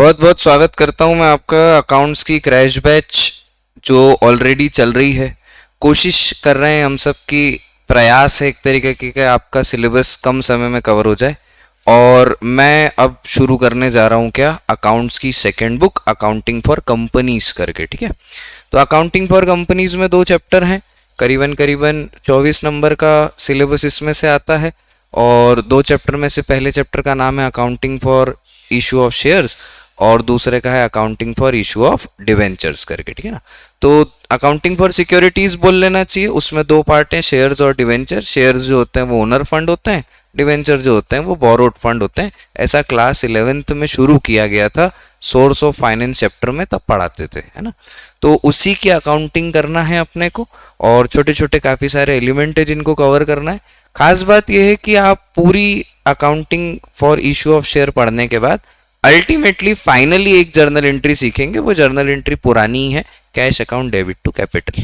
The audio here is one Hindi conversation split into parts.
बहुत बहुत स्वागत करता हूं मैं आपका अकाउंट्स की क्रैश बैच जो ऑलरेडी चल रही है। कोशिश कर रहे हैं हम सब की प्रयास है एक तरीके की कि आपका सिलेबस कम समय में कवर हो जाए। और मैं अब शुरू करने जा रहा हूं क्या, अकाउंट्स की second book accounting for companies करके। ठीक है, तो अकाउंटिंग फॉर कंपनीज में 2 चैप्टर हैं, करीबन करीबन 24 नंबर का सिलेबस इसमें से आता है। और 2 चैप्टर में से पहले चैप्टर का नाम है accounting for issue of shares और दूसरे का है accounting for issue of debentures करके। ठीक है ना, तो अकाउंटिंग फॉर सिक्योरिटीज बोल लेना चाहिए। उसमें 2 पार्ट हैं, शेयर्स और डिवेंचर। शेयर्स जो होते हैं वो ओनर फंड होते हैं, डिवेंचर जो होते हैं वो बोरोड फंड होते हैं। ऐसा क्लास 11th में शुरू किया गया था, सोर्स ऑफ फाइनेंस चैप्टर में तब पढ़ाते थे, है ना। तो उसी की अकाउंटिंग करना है अपने को, और छोटे छोटे काफ़ी सारे एलिमेंट है जिनको कवर करना है। खास बात यह है कि आप पूरी accounting for issue of share पढ़ने के बाद अल्टीमेटली फाइनली एक जर्नल एंट्री सीखेंगे। वो जर्नल एंट्री पुरानी ही है, cash account debit to capital,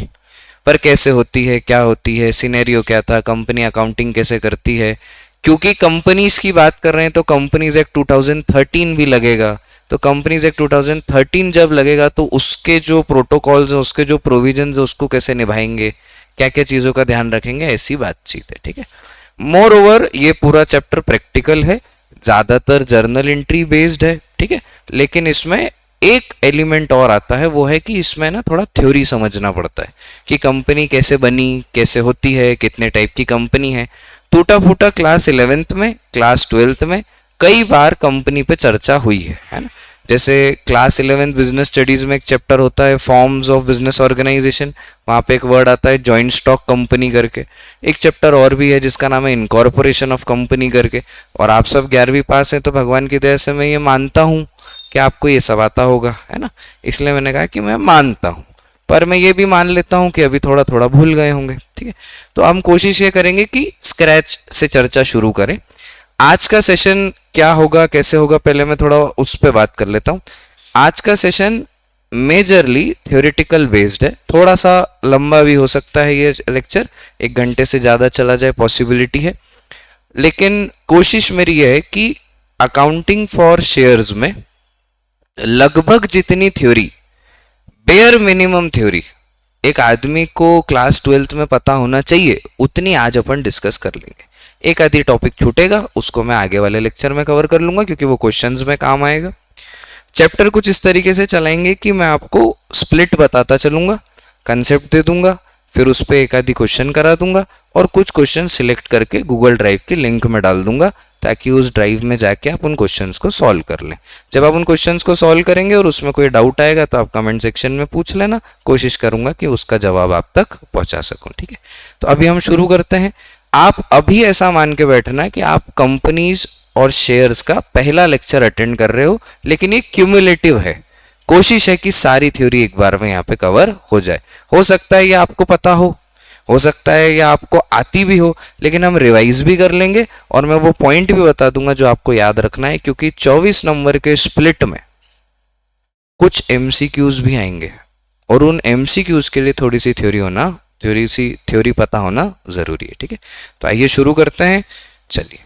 पर कैसे होती है, क्या होती है, सिनेरियो क्या था, कंपनी अकाउंटिंग कैसे करती है। क्योंकि कंपनीज की बात कर रहे हैं तो कंपनीज एक्ट 2013 भी लगेगा। तो कंपनीज एक्ट 2013 जब लगेगा तो उसके जो प्रोटोकॉल्स हैं, उसके जो प्रोविजंस हैं, उसको कैसे निभाएंगे, क्या क्या चीज़ों का ध्यान रखेंगे, ऐसी बातचीत है। ठीक है, मोर ओवर ये पूरा चैप्टर प्रैक्टिकल है, ज़्यादातर जर्नल एंट्री बेस्ड है। ठीक है, लेकिन इसमें एक एलिमेंट और आता है, वो है कि इसमें ना थोड़ा थ्योरी समझना पड़ता है कि कंपनी कैसे बनी, कैसे होती है, कितने टाइप की कंपनी है। टूटा फूटा क्लास 11th में, क्लास 12th में कई बार कंपनी पे चर्चा हुई है ना। जैसे क्लास 11th बिजनेस स्टडीज में एक चैप्टर होता है फॉर्म्स ऑफ बिजनेस ऑर्गेनाइजेशन, वहाँ पे एक वर्ड आता है जॉइंट स्टॉक कंपनी करके। एक चैप्टर और भी है जिसका नाम है इनकॉर्पोरेशन ऑफ कंपनी करके। और आप सब 11वीं पास हैं तो भगवान की दया से मैं ये मानता हूँ कि आपको ये सब आता होगा, है ना। इसलिए मैंने कहा कि मैं मानता हूँ, पर मैं ये भी मान लेता हूँ कि अभी थोड़ा थोड़ा भूल गए होंगे। ठीक है, तो हम कोशिश ये करेंगे कि स्क्रैच से चर्चा शुरू करें। आज का सेशन क्या होगा, कैसे होगा, पहले मैं थोड़ा उस पर बात कर लेता हूँ। आज का सेशन मेजरली थ्योरेटिकल बेस्ड है, थोड़ा सा लंबा भी हो सकता है ये लेक्चर, 1 घंटे से ज़्यादा चला जाए पॉसिबिलिटी है। लेकिन कोशिश मेरी ये है कि अकाउंटिंग फॉर शेयर्स में लगभग जितनी थ्योरी, बेयर मिनिमम थ्योरी एक आदमी को क्लास 12th में पता होना चाहिए, उतनी आज अपन डिस्कस कर लेंगे। एक आधी टॉपिक छूटेगा, उसको मैं आगे वाले लेक्चर में कवर कर लूंगा क्योंकि वो क्वेश्चंस में काम आएगा। चैप्टर कुछ इस तरीके से चलाएंगे कि मैं आपको स्प्लिट बताता चलूंगा, कंसेप्ट दे दूंगा, फिर उस पर एक आधी क्वेश्चन करा दूंगा और कुछ क्वेश्चन सिलेक्ट करके गूगल ड्राइव के लिंक में डाल दूंगा ताकि उस ड्राइव में जाके आप उन क्वेश्चंस को सॉल्व कर लें। जब आप उन क्वेश्चंस को सॉल्व करेंगे और उसमें कोई डाउट आएगा तो आप कमेंट सेक्शन में पूछ लेना, कोशिश करूंगा कि उसका जवाब आप तक पहुंचा सकूं। ठीक है, तो अभी हम शुरू करते हैं। आप अभी ऐसा मान के बैठना कि आप कंपनीज और शेयर्स का पहला लेक्चर अटेंड कर रहे हो, लेकिन ये क्यूमुलेटिव है। कोशिश है कि सारी थ्योरी एक बार में यहाँ पे कवर हो जाए। हो सकता है ये आपको पता हो सकता है ये आपको आती भी हो, लेकिन हम रिवाइज भी कर लेंगे और मैं वो पॉइंट भी बता दूंगा जो आपको याद रखना है, क्योंकि 24 नंबर के स्प्लिट में कुछ एमसीक्यूज भी आएंगे और उन एमसीक्यूज के लिए थोड़ी सी थ्योरी पता होना जरूरी है। ठीक है, तो आइए शुरू करते हैं। चलिए,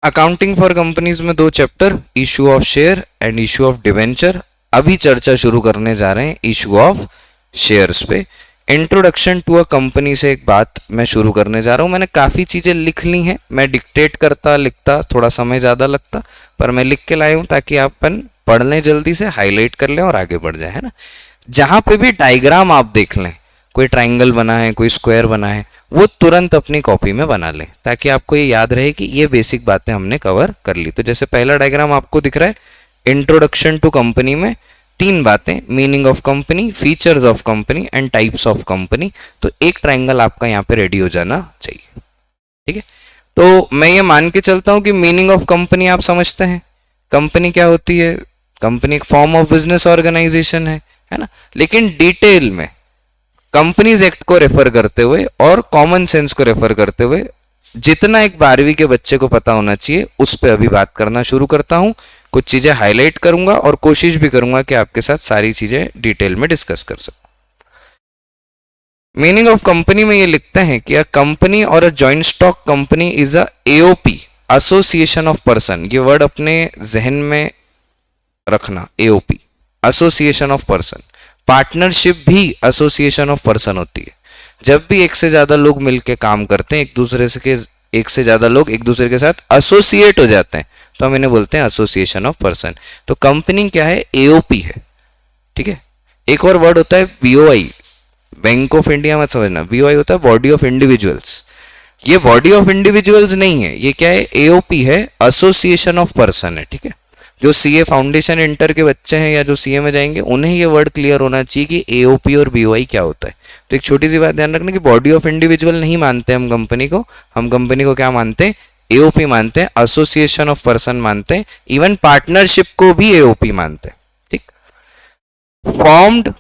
अकाउंटिंग फॉर कंपनीज में 2 chapter, issue of share and issue of debenture. अभी चर्चा शुरू करने जा रहे हैं इशू ऑफ शेयर्स पे। इंट्रोडक्शन टू अ कंपनी से एक बात मैं शुरू करने जा रहा हूँ। मैंने काफ़ी चीज़ें लिख ली हैं, मैं डिक्टेट करता लिखता थोड़ा समय ज़्यादा लगता, पर मैं लिख के लाया हूँ ताकि अपन पढ़ लें, जल्दी से हाईलाइट कर लें और आगे बढ़ जाए, है ना। जहाँ पे भी डायग्राम आप देख लें, कोई ट्राइंगल बना है, कोई स्क्वायर बना है, वो तुरंत अपनी कॉपी में बना लें ताकि आपको ये याद रहे कि ये बेसिक बातें हमने कवर कर ली। तो जैसे पहला डायग्राम आपको दिख रहा है, इंट्रोडक्शन टू कंपनी में 3 बातें, meaning of company, features of company and types of company. तो एक ट्राइंगल आपका यहाँ पे रेडी हो जाना चाहिए। ठीक है, तो मैं ये मान के चलता हूँ कि मीनिंग ऑफ कंपनी आप समझते हैं। कंपनी क्या होती है? कंपनी एक फॉर्म ऑफ बिजनेस ऑर्गेनाइजेशन है ना। लेकिन डिटेल में कंपनीज एक्ट को रेफर करते हुए और कॉमन सेंस को रेफर करते हुए जितना एक 12वीं के बच्चे को पता होना चाहिए उस पर अभी बात करना शुरू करता हूं। कुछ चीजें हाईलाइट करूंगा और कोशिश भी करूंगा कि आपके साथ सारी चीजें डिटेल में डिस्कस कर सकूं। मीनिंग ऑफ कंपनी में ये लिखते हैं कि अ कंपनी और a joint stock company is a AOP association of person, ये वर्ड अपने जहन में रखना, AOP, association of person. Partnership भी एसोसिएशन ऑफ पर्सन होती है। जब भी एक से ज्यादा लोग मिलकर काम करते हैं, एक से ज्यादा लोग एक दूसरे के साथ एसोसिएट हो जाते हैं, तो हम इन्हें बोलते हैं एसोसिएशन ऑफ पर्सन। तो कंपनी क्या है? एओपी है, ठीक है। एक और वर्ड होता है बीओआई, बैंक ऑफ इंडिया मत समझना, बीओआई होता है बॉडी ऑफ इंडिविजुअल्स। ये बॉडी ऑफ इंडिविजुअल्स नहीं है, ये क्या है? एओपी है, एसोसिएशन ऑफ पर्सन है, ठीक है। जो सीए फाउंडेशन इंटर के बच्चे हैं या जो सीए में जाएंगे, उन्हें ये वर्ड क्लियर होना चाहिए कि एओपी और बीओआई क्या होता है। तो एक छोटी सी बात ध्यान रखना कि बॉडी ऑफ इंडिविजुअल नहीं मानते हम कंपनी को, हम कंपनी को क्या मानते हैं? एओपी मानते हैं, एसोसिएशन ऑफ पर्सन मानते हैं, इवन पार्टनरशिप को भी एओपी मानते हैं, ठीक। Formed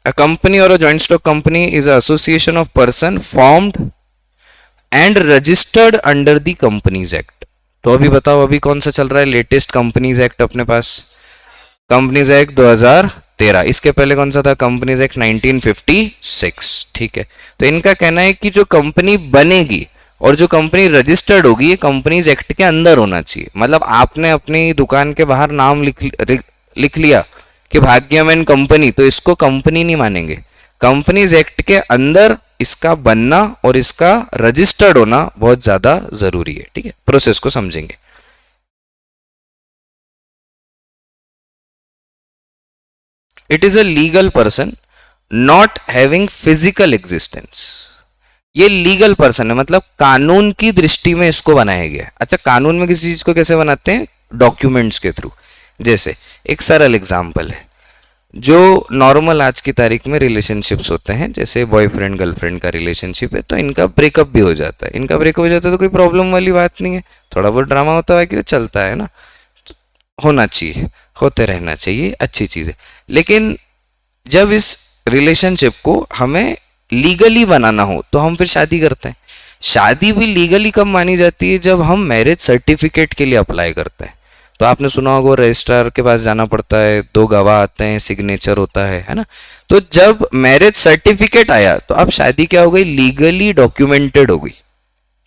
a company or a joint stock company is an association of person formed and registered under the Companies Act। तो अभी बताओ, अभी कौन सा चल रहा है लेटेस्ट कंपनीज एक्ट अपने पास? Companies act 2013। इसके पहले कौन सा था? कंपनीज एक्ट 1956, ठीक है। तो इनका कहना है कि जो कंपनी बनेगी और जो कंपनी रजिस्टर्ड होगी, ये कंपनीज एक्ट के अंदर होना चाहिए। मतलब आपने अपनी दुकान के बाहर नाम लिख लिया कि भाग्यमैन कंपनी, तो इसको कंपनी नहीं मानेंगे। कंपनीज एक्ट के अंदर इसका बनना और इसका रजिस्टर्ड होना बहुत ज्यादा जरूरी है, ठीक है। प्रोसेस को समझेंगे। It is a legal person not having physical existence. ये लीगल पर्सन है, मतलब कानून की दृष्टि में इसको बनाया गया। अच्छा, कानून में किसी चीज को कैसे बनाते हैं? डॉक्यूमेंट्स के थ्रू। जैसे एक सरल एग्जाम्पल है, जो नॉर्मल आज की तारीख में रिलेशनशिप्स होते हैं, जैसे बॉयफ्रेंड गर्लफ्रेंड का रिलेशनशिप है, तो इनका ब्रेकअप भी हो जाता है। इनका ब्रेकअप हो जाता है तो कोई प्रॉब्लम वाली बात नहीं है, थोड़ा बहुत ड्रामा होता है कि वो चलता है ना, होना चाहिए, होते रहना चाहिए, अच्छी चीज़ है। लेकिन जब इस रिलेशनशिप को हमें लीगली बनाना हो तो हम फिर शादी करते हैं। शादी भी लीगली कब मानी जाती है? जब हम मैरिज सर्टिफिकेट के लिए अप्लाई करते हैं। तो आपने सुना होगा रजिस्ट्रार के पास जाना पड़ता है, 2 गवाह आते हैं, सिग्नेचर होता है ना। तो जब मैरिज सर्टिफिकेट आया तो अब शादी क्या हो गई? लीगली डॉक्यूमेंटेड हो गई,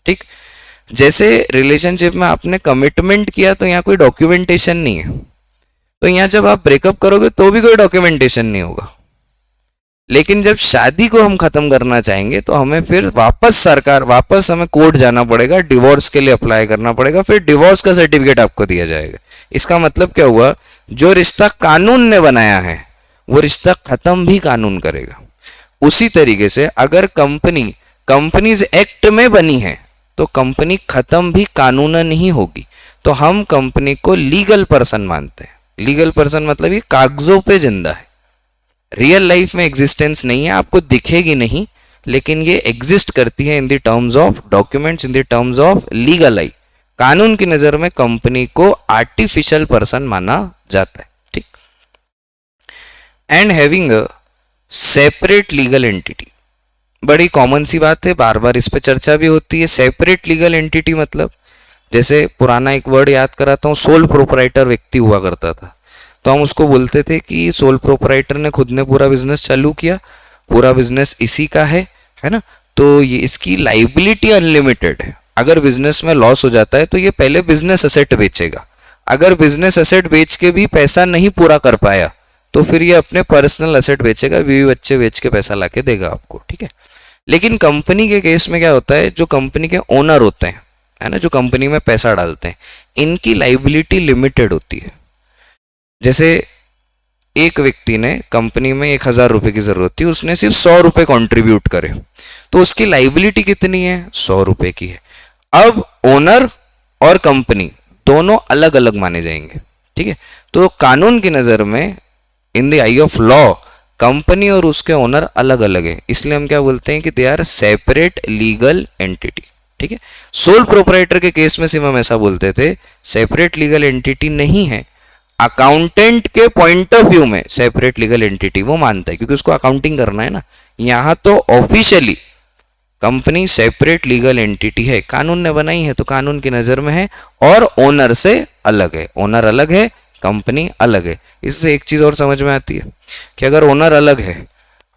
ठीक। जैसे रिलेशनशिप में आपने कमिटमेंट किया तो यहाँ कोई डॉक्यूमेंटेशन नहीं है, तो यहाँ जब आप ब्रेकअप करोगे तो भी कोई डॉक्यूमेंटेशन नहीं होगा। लेकिन जब शादी को हम खत्म करना चाहेंगे तो हमें फिर वापस हमें कोर्ट जाना पड़ेगा, डिवोर्स के लिए अप्लाई करना पड़ेगा, फिर डिवोर्स का सर्टिफिकेट आपको दिया जाएगा। इसका मतलब क्या हुआ? जो रिश्ता कानून ने बनाया है वो रिश्ता खत्म भी कानून करेगा। उसी तरीके से अगर कंपनीज एक्ट में बनी है तो कंपनी खत्म भी कानूनन ही होगी। तो हम कंपनी को लीगल पर्सन मानते हैं। लीगल पर्सन मतलब ये कागजों पे जिंदा है, रियल लाइफ में एग्जिस्टेंस नहीं है, आपको दिखेगी नहीं, लेकिन ये एग्जिस्ट करती है in the terms of documents, in the terms of legal eye. कानून की नजर में कंपनी को आर्टिफिशियल पर्सन माना जाता है, ठीक। And having a separate legal entity, बड़ी कॉमन सी बात है, बार बार इस पे चर्चा भी होती है। सेपरेट लीगल एंटिटी मतलब, जैसे पुराना एक वर्ड याद कराता हूँ, सोल प्रोपराइटर व्यक्ति हुआ करता था, तो हम उसको बोलते थे कि सोल प्रोपराइटर ने खुद ने पूरा बिजनेस चालू किया, पूरा बिजनेस इसी का है ना। तो ये इसकी लाइबिलिटी अनलिमिटेड है। अगर बिजनेस में लॉस हो जाता है तो ये पहले बिजनेस एसेट बेचेगा। अगर बिजनेस एसेट बेच के भी पैसा नहीं पूरा कर पाया तो फिर ये अपने पर्सनल एसेट बेचेगा, बीवी बच्चे बेच के पैसा लाके देगा आपको, ठीक है। लेकिन कंपनी के केस में क्या होता है? जो कंपनी के ओनर होते हैं, है ना, जो कंपनी में पैसा डालते हैं, इनकी लाइबिलिटी लिमिटेड होती है। जैसे एक व्यक्ति ने कंपनी में 1000 रुपए की जरूरत थी, उसने सिर्फ 100 रुपए कॉन्ट्रीब्यूट करे, तो उसकी लाइबिलिटी कितनी है? 100 रुपए की है। अब ओनर और कंपनी दोनों अलग अलग माने जाएंगे, ठीक है। तो कानून की नजर में, in the I of law, company और उसके ओनर अलग अलग है, इसलिए हम क्या बोलते हैं कि they are separate legal entity, ठीक है। सोल प्रोपराइटर के केस में सिर्फ हम ऐसा बोलते थे, सेपरेट लीगल एंटिटी नहीं है। अकाउंटेंट के पॉइंट ऑफ व्यू में सेपरेट लीगल एंटिटी वो मानता है, क्योंकि उसको अकाउंटिंग करना है ना। यहां तो officially company separate legal entity है, कानून ने बनाई है तो कानून की नजर में है, और ओनर से अलग है। ओनर अलग है, कंपनी अलग है। इससे एक चीज और समझ में आती है कि अगर ओनर अलग है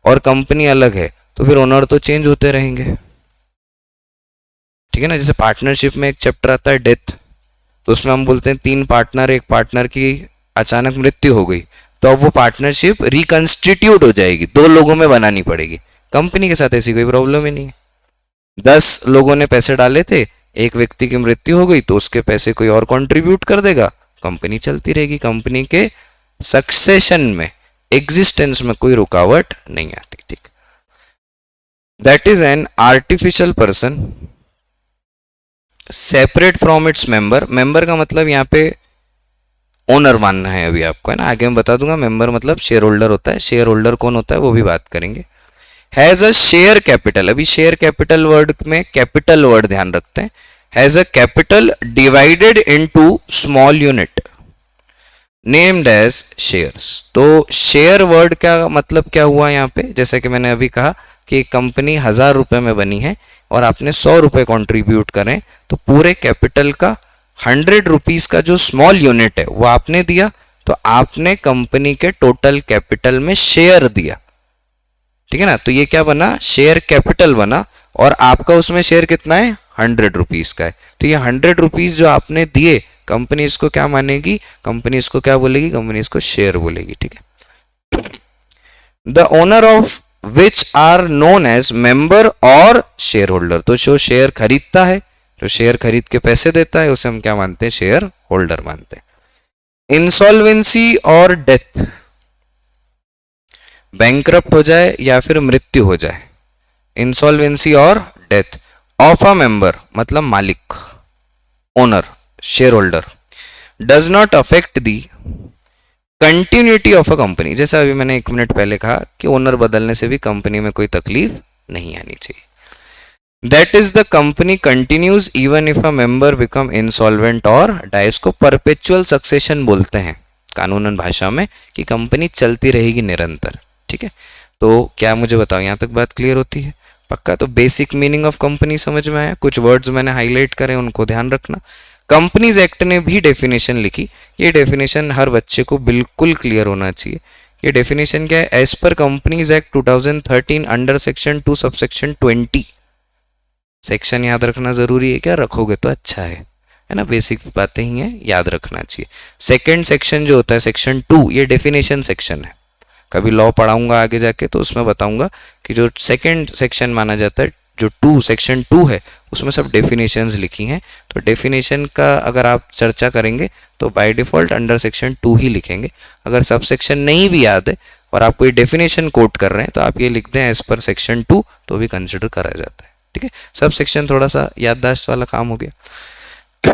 और कंपनी अलग है तो फिर ओनर तो चेंज होते रहेंगे। ठीक है ना। जैसे पार्टनरशिप में एक चैप्टर आता है डेथ, तो उसमें हम बोलते हैं 3 पार्टनर, एक पार्टनर की अचानक मृत्यु हो गई, तो अब वो पार्टनरशिप रिकंस्टिट्यूट हो जाएगी, 2 लोगों में बनानी पड़ेगी। कंपनी के साथ ऐसी कोई प्रॉब्लम ही नहीं है। 10 लोगों ने पैसे डाले थे, एक व्यक्ति की मृत्यु हो गई तो उसके पैसे कोई और कंट्रीब्यूट कर देगा, कंपनी चलती रहेगी। कंपनी के सक्सेशन में, एग्जिस्टेंस में कोई रुकावट नहीं आती। ठीक, that is an artificial person separate from its member. Member का मतलब यहाँ पे ओनर मानना है अभी आपको, है ना, आगे मैं बता दूंगा। मेंबर मतलब शेयर होल्डर होता है, शेयर होल्डर कौन होता है वो भी बात करेंगे। हैज अ शेयर कैपिटल, अभी शेयर कैपिटल वर्ड में कैपिटल वर्ड ध्यान रखते हैं। Has a capital divided into small unit named as shares. तो शेयर वर्ड का मतलब क्या हुआ यहाँ पे, जैसा कि मैंने अभी कहा कि कंपनी 1000 रुपए में बनी है और आपने 100 रुपए कॉन्ट्रीब्यूट करें, तो पूरे कैपिटल का 100 रुपीज का जो स्मॉल यूनिट है वो आपने दिया, तो आपने कंपनी के टोटल कैपिटल में शेयर दिया। ठीक है ना, तो ये क्या बना, शेयर कैपिटल बना, और आपका उसमें शेयर कितना है, 100 रुपीज का है। तो ये 100 रुपीज जो आपने दिए, कंपनी इसको क्या मानेगी, कंपनी इसको क्या बोलेगी, कंपनी इसको शेयर बोलेगी। ठीक है, the owner of which are known as member और शेयर होल्डर। तो जो शेयर खरीदता है, जो शेयर खरीद के पैसे देता है, उसे हम क्या मानते हैं, शेयर होल्डर मानते हैं। इंसॉल्वेंसी और डेथ, बैंकरप्ट हो जाए या फिर मृत्यु हो जाए, इंसॉल्वेंसी और डेथ ऑफ अ मेंबर मतलब मालिक, owner, share holder, does not affect the continuity of a company. जैसा अभी मैंने 1 मिनट पहले कहा कि ओनर बदलने से भी कंपनी में कोई तकलीफ नहीं आनी चाहिए। That is the company continues even if a member become insolvent और डाई। इसको परपेचुअल सक्सेशन बोलते हैं कानूनन भाषा में, कि कंपनी चलती रहेगी निरंतर। ठीक है, तो क्या मुझे बताओ, यहां तक बात क्लियर होती है पक्का? तो बेसिक मीनिंग ऑफ कंपनी समझ में आया, कुछ वर्ड्स मैंने हाईलाइट करे, उनको ध्यान रखना। कंपनीज एक्ट ने भी डेफिनेशन लिखी, ये डेफिनेशन हर बच्चे को बिल्कुल क्लियर होना चाहिए। ये डेफिनेशन क्या है, as per companies act 2013 under section 2 subsection 20। Section याद रखना जरूरी है क्या, रखोगे तो अच्छा है ना, बेसिक बातें ही हैं, याद रखना चाहिए। सेकंड सेक्शन जो होता है सेक्शन 2, ये डेफिनेशन सेक्शन है। कभी लॉ पढ़ाऊंगा आगे जाके तो उसमें बताऊंगा कि जो सेकंड सेक्शन माना जाता है, जो सेक्शन 2 है, उसमें सब डेफिनेशंस लिखी हैं। तो डेफिनेशन का अगर आप चर्चा करेंगे तो बाय डिफॉल्ट अंडर सेक्शन 2 ही लिखेंगे। अगर सब सेक्शन नहीं भी याद है और आप कोई डेफिनेशन कोट कर रहे हैं तो आप ये लिख दें एज पर सेक्शन 2, तो भी कंसिडर करा जाता है। ठीक है, सब सेक्शन थोड़ा सा याददाश्त वाला काम हो गया।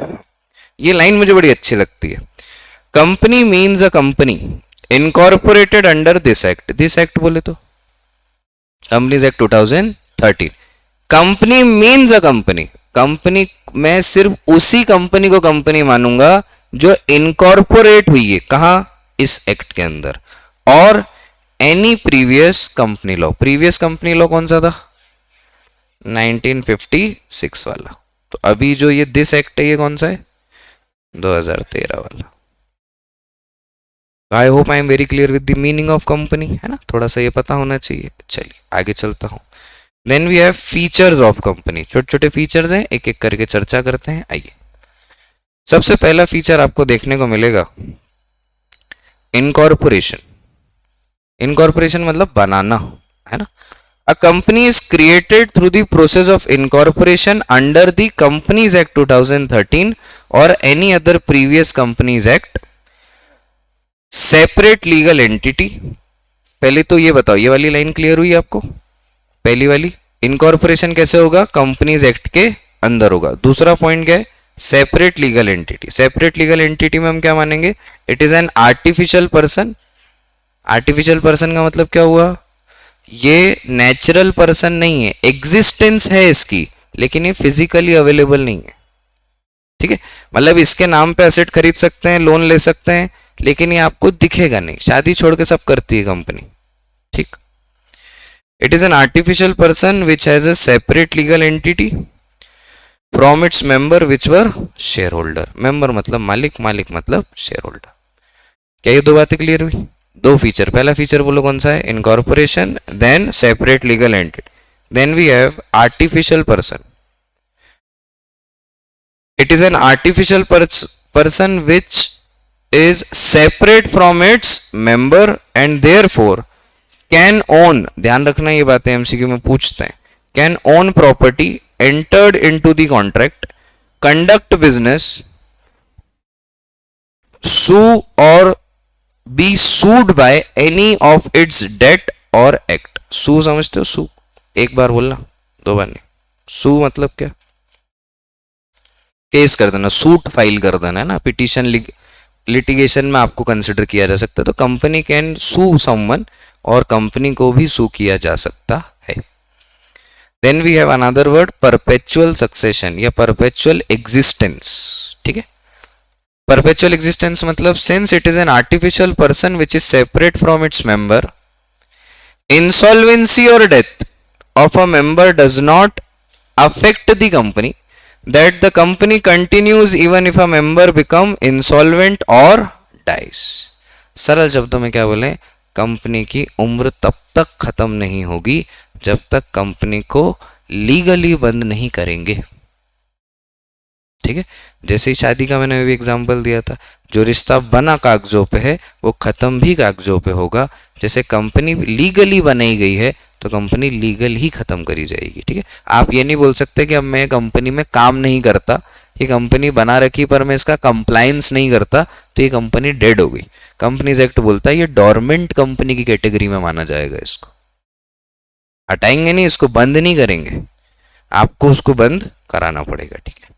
ये लाइन मुझे बड़ी अच्छी लगती है, company means a company incorporated under this act. This act बोले तो companies act 2013। Company means a company, company मैं सिर्फ उसी कंपनी को कंपनी मानूंगा जो इनकॉर्पोरेट हुई है, कहां, इस एक्ट के अंदर। और any previous company law, previous company law कौन सा था, 1956 वाला। तो अभी जो ये दिस एक्ट है ये कौन सा है, 2013 वाला। I hope I am very clear with the meaning of company, है ना, थोड़ा सा ये पता होना चाहिए। चलिए आगे चलता हूं। Then we have features of company, छोटे छोटे फीचर्स हैं, एक एक करके चर्चा करते हैं। आइए, सबसे पहला फीचर आपको देखने को मिलेगा इनकॉर्पोरेशन। इनकॉर्पोरेशन मतलब बनाना, है ना। A company is created through the process of incorporation under the companies act 2013 और any other previous companies act. Separate legal entity, पहले तो ये बताओ, ये वाली लाइन क्लियर हुई आपको, पहली वाली, इनकॉर्पोरेशन कैसे होगा, कंपनीज एक्ट के अंदर होगा। दूसरा पॉइंट क्या है, separate legal entity. Separate legal entity में हम क्या मानेंगे, it is an artificial person. Artificial person का मतलब क्या हुआ, ये नेचुरल पर्सन नहीं है, एग्जिस्टेंस है इसकी, लेकिन ये फिजिकली अवेलेबल नहीं है। ठीक है, मतलब इसके नाम पे एसेट खरीद सकते हैं, लोन ले सकते हैं, लेकिन ये आपको दिखेगा नहीं, शादी छोड़ के सब करती है कंपनी। ठीक, it is an artificial person which has a separate legal entity from its member which were share holder. Member मतलब मालिक, मालिक मतलब शेयर होल्डर। क्या ये दो बातें क्लियर हुई, दो फीचर। पहला फीचर बोलो कौन सा है, incorporation, then separate legal entity, then we have artificial person. It is an artificial person which is separate from its member and therefore can own, ध्यान रखना ये बातें एमसीक्यू में पूछते हैं, can own property entered into the contract, conduct business, sue or be sued by any of its debt or act. sue समझते हो? sue एक बार बोलना, दो बार नहीं. sue मतलब क्या? केस कर देना, सूट फाइल कर देना है ना, पिटीशन लिटिगेशन में आपको कंसिडर किया जा सकता है. तो कंपनी कैन सू समवन, और कंपनी को भी सू किया जा सकता है. Then we have another word perpetual succession या परपेचुअल एग्जिस्टेंस. ठीक है, परपेचुअल एग्जिस्टेंस मतलब since it is an artificial person which is separate from its member, insolvency और death of a member does not affect the company, that the company continues even if a member become insolvent or dies. सरल शब्दों में क्या बोले, कंपनी की उम्र तब तक खत्म नहीं होगी जब तक कंपनी को लीगली बंद नहीं करेंगे. ठीक है, जैसे ही शादी का मैंने भी एग्जांपल दिया था, जो रिश्ता बना कागजों पे है वो खत्म भी कागजों पे होगा. जैसे कंपनी लीगली बनाई गई है तो कंपनी लीगल ही खत्म करी जाएगी. ठीक है, आप ये नहीं बोल सकते कि अब मैं कंपनी में काम नहीं करता, ये कंपनी बना रखी पर मैं इसका कंप्लायंस नहीं करता तो ये कंपनी डेड हो गई. कंपनीज एक्ट बोलता है ये डोरमेंट कंपनी की कैटेगरी में माना जाएगा. इसको हटाएंगे नहीं, इसको बंद नहीं करेंगे, आपको उसको बंद कराना पड़ेगा. ठीक है,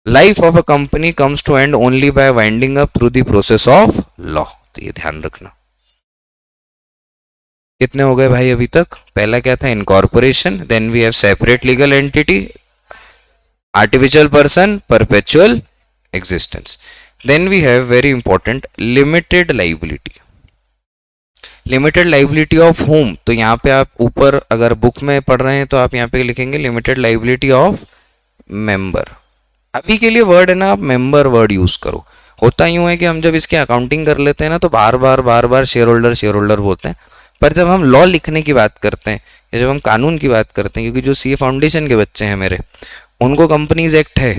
life of a company comes to end only by winding up through the process of law. तो ये ध्यान रखना. कितने हो गए भाई अभी तक? पहला क्या था? Incorporation, then we have separate legal entity, artificial person, perpetual existence. Then we have very important limited liability. Limited liability of whom, तो यहाँ पे आप ऊपर अगर बुक में पढ़ रहे हैं तो आप यहाँ पे लिखेंगे लिमिटेड लाइबिलिटी ऑफ मेंबर. अभी के लिए वर्ड है ना, आप मेंबर वर्ड यूज करो. होता यूं है कि हम जब इसकी अकाउंटिंग कर लेते हैं ना तो बार बार शेयर होल्डर बोलते हैं, पर जब हम लॉ लिखने की बात करते हैं या जब हम कानून की बात करते हैं, क्योंकि जो सीए फाउंडेशन के बच्चे हैं मेरे, उनको कंपनीज एक्ट है,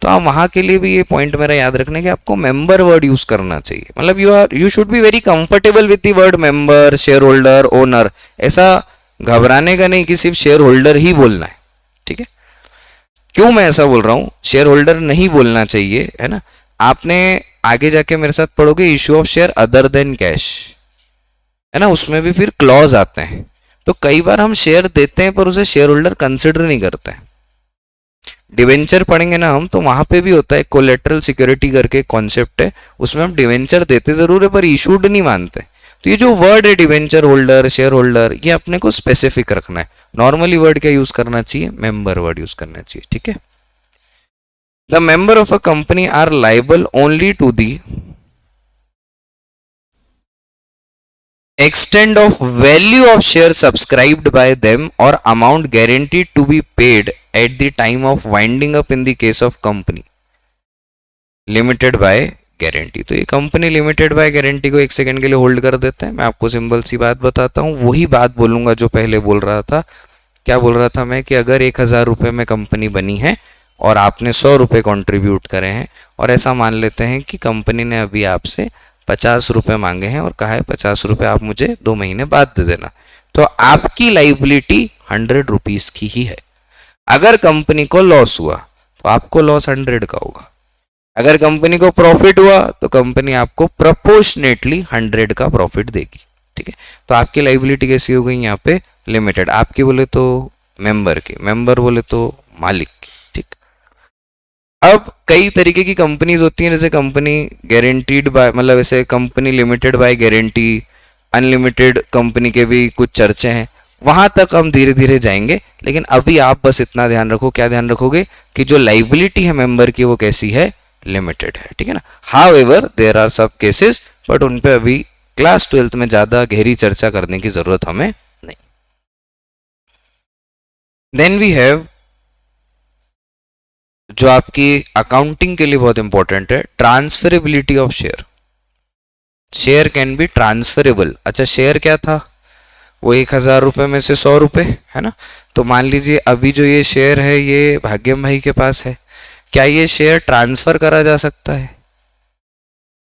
तो आप वहाँ के लिए भी ये पॉइंट मेरा याद रखना है कि आपको मेंबर वर्ड यूज करना चाहिए. मतलब you should be very comfortable with the word member, share holder, owner. ऐसा घबराने का नहीं कि सिर्फ शेयर होल्डर ही बोलना है. ठीक है, क्यों मैं ऐसा बोल रहा हूँ? शेयर होल्डर नहीं बोलना चाहिए, है ना. आपने आगे जाके मेरे साथ पढ़ोगे issue of share other than cash, है ना, उसमें भी फिर क्लॉज आते हैं. तो कई बार हम शेयर देते हैं पर उसे शेयर होल्डर कंसिडर नहीं करते हैं. डिवेंचर पढ़ेंगे ना हम, तो वहां पे भी होता है कोलेटरल सिक्योरिटी करके कॉन्सेप्ट है, उसमें हम डिवेंचर देते जरूर है पर इशूड नहीं मानते. तो ये जो वर्ड है डिवेंचर होल्डर, शेयर होल्डर, ये अपने को स्पेसिफिक रखना है. नॉर्मली वर्ड क्या यूज करना चाहिए? मेंबर वर्ड यूज करना चाहिए. ठीक है, the member of a company are liable only to the extent of value of share subscribed by them or amount guaranteed to be paid at the time of winding up in the case of company limited by guarantee. तो ये कंपनी लिमिटेड बाय गारंटी को एक सेकंड के लिए होल्ड कर देते हैं. मैं आपको सिंपल सी बात बताता हूँ, वही बात बोलूंगा जो पहले बोल रहा था. क्या बोल रहा था मैं? कि अगर 1000 रुपये में कंपनी बनी है और आपने 100 रुपये कॉन्ट्रीब्यूट करे हैं, और ऐसा मान लेते हैं कि कंपनी ने अभी आपसे 50 रुपये मांगे हैं और कहा है 50 रुपये आप मुझे 2 महीने बाद दे देना, तो आपकी लाइबिलिटी 100 रुपीज की ही है. अगर कंपनी को लॉस हुआ तो आपको लॉस 100 का होगा. अगर कंपनी को प्रॉफिट हुआ तो कंपनी आपको प्रोपोर्शनेटली 100 का प्रॉफिट देगी. ठीक है, तो आपकी लाइबिलिटी कैसी हो गई यहाँ पे? लिमिटेड. आपकी बोले तो मेंबर की, मेंबर बोले तो मालिक की. ठीक, अब कई तरीके की कंपनीज होती हैं, जैसे कंपनी गारंटीड बाय, मतलब ऐसे company limited by guarantee, unlimited company के भी कुछ चर्चे हैं. वहां तक हम धीरे धीरे जाएंगे, लेकिन अभी आप बस इतना ध्यान रखो. क्या ध्यान रखोगे? कि जो लाइबिलिटी है मेंबर की वो कैसी है? लिमिटेड है. ठीक है ना. हाउएवर देयर आर सब केसेस, बट उन पे अभी क्लास 12th में ज्यादा गहरी चर्चा करने की जरूरत हमें नहीं. देन वी हैव, जो आपकी अकाउंटिंग के लिए बहुत इंपॉर्टेंट है, transferability of share. Share can be transferable. अच्छा, शेयर क्या था? वो 1000 रुपये में से 100 रुपये, है ना. तो मान लीजिए अभी जो ये शेयर है ये भाग्यम भाई के पास है. क्या ये शेयर ट्रांसफर करा जा सकता है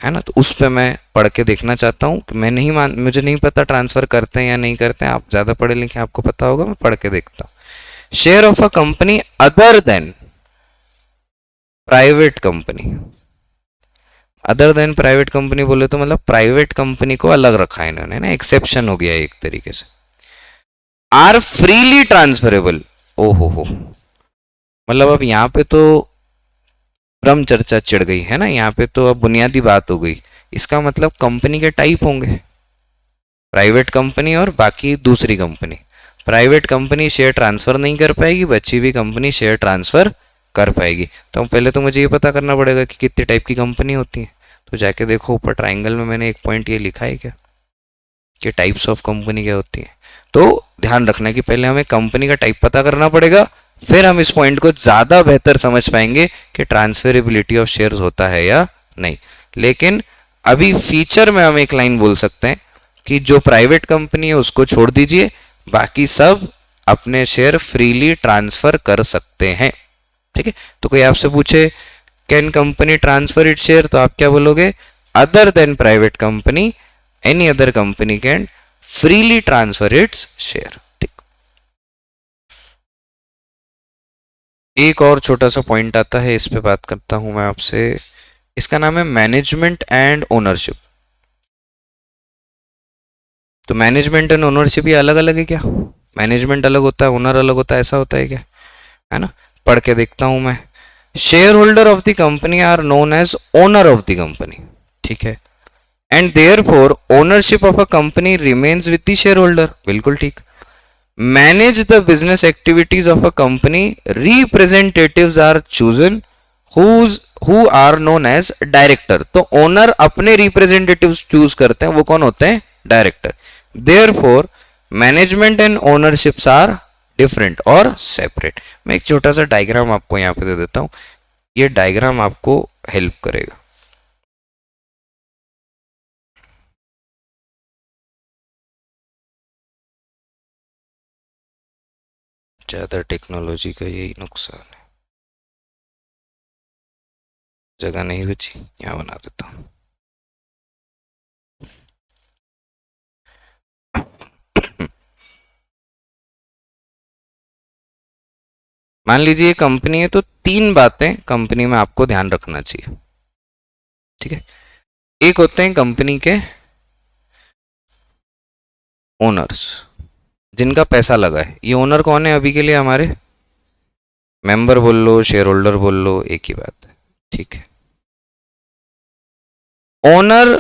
ना? तो उस पर मैं पढ़ के देखना चाहता हूँ कि मुझे नहीं पता ट्रांसफर करते हैं या नहीं करते हैं, आप ज़्यादा पढ़े लिखे आपको पता होगा, मैं पढ़ के देखता हूँ। Share of a company other than private company, other than private company बोले तो मतलब प्राइवेट कंपनी को अलग रखा है इन्होंने ना, एक्सेप्शन हो गया एक तरीके से। आर फ्रीली ट्रांसफरेबल, ओहो मतलब अब यहाँ पे तो ब्रह्म चर्चा चिढ़ गई है ना, यहाँ पे तो अब बुनियादी बात हो गई। इसका मतलब कंपनी के टाइप होंगे, प्राइवेट कंपनी और बाकी दूसरी company. Private company share transfer नहीं कर पाएगी, बची हुई कंपनी शेयर ट्रांसफर कर पाएगी। तो पहले तो मुझे ये पता करना पड़ेगा कि कितने टाइप की कंपनी होती है। तो जाके देखो ऊपर ट्राइंगल में मैंने एक पॉइंट ये लिखा है क्या कि टाइप्स ऑफ कंपनी क्या होती है। तो ध्यान रखना कि पहले हमें कंपनी का टाइप पता करना पड़ेगा, फिर हम इस पॉइंट को ज़्यादा बेहतर समझ पाएंगे कि ट्रांसफरेबिलिटी ऑफ शेयर्स होता है या नहीं। लेकिन अभी फीचर में हम एक लाइन बोल सकते हैं कि जो प्राइवेट कंपनी है उसको छोड़ दीजिए, बाकी सब अपने शेयर फ्रीली ट्रांसफर कर सकते हैं। ठीक है, तो कोई आपसे पूछे can company transfer it share, तो आप क्या बोलोगे? Other than private company any other company can freely transfer its share. ठीक, एक और छोटा सा पॉइंट आता है, इस पे बात करता हूं मैं आपसे। इसका नाम है मैनेजमेंट एंड ओनरशिप। तो मैनेजमेंट एंड ओनरशिप ये अलग अलग है क्या? मैनेजमेंट अलग होता है, ओनर अलग होता है, ऐसा होता है क्या? है ना, पढ़ के देखता हूं मैं। Share holder of the company are known as owner of the company, ठीक है, and therefore ownership of a company remains with the share holder, बिल्कुल ठीक। Manage the business activities of a company, representatives are chosen who are known as director. तो ओनर अपने रिप्रेजेंटेटिव्स चूज करते हैं, वो कौन होते हैं? Director. Therefore management and ownerships are different और सेपरेट। मैं एक छोटा सा डायग्राम आपको यहां पे दे देता हूं, ये डायग्राम आपको हेल्प करेगा। ज्यादा टेक्नोलॉजी का यही नुकसान है, जगह नहीं बची, यहां बना देता हूं। मान लीजिए कंपनी है, तो तीन बातें कंपनी में आपको ध्यान रखना चाहिए। ठीक है, एक होते हैं कंपनी के ओनर्स, जिनका पैसा लगा है। ये ओनर कौन है अभी के लिए? हमारे मेंबर बोल लो, शेयर होल्डर बोल लो, एक ही बात है। ठीक है, ओनर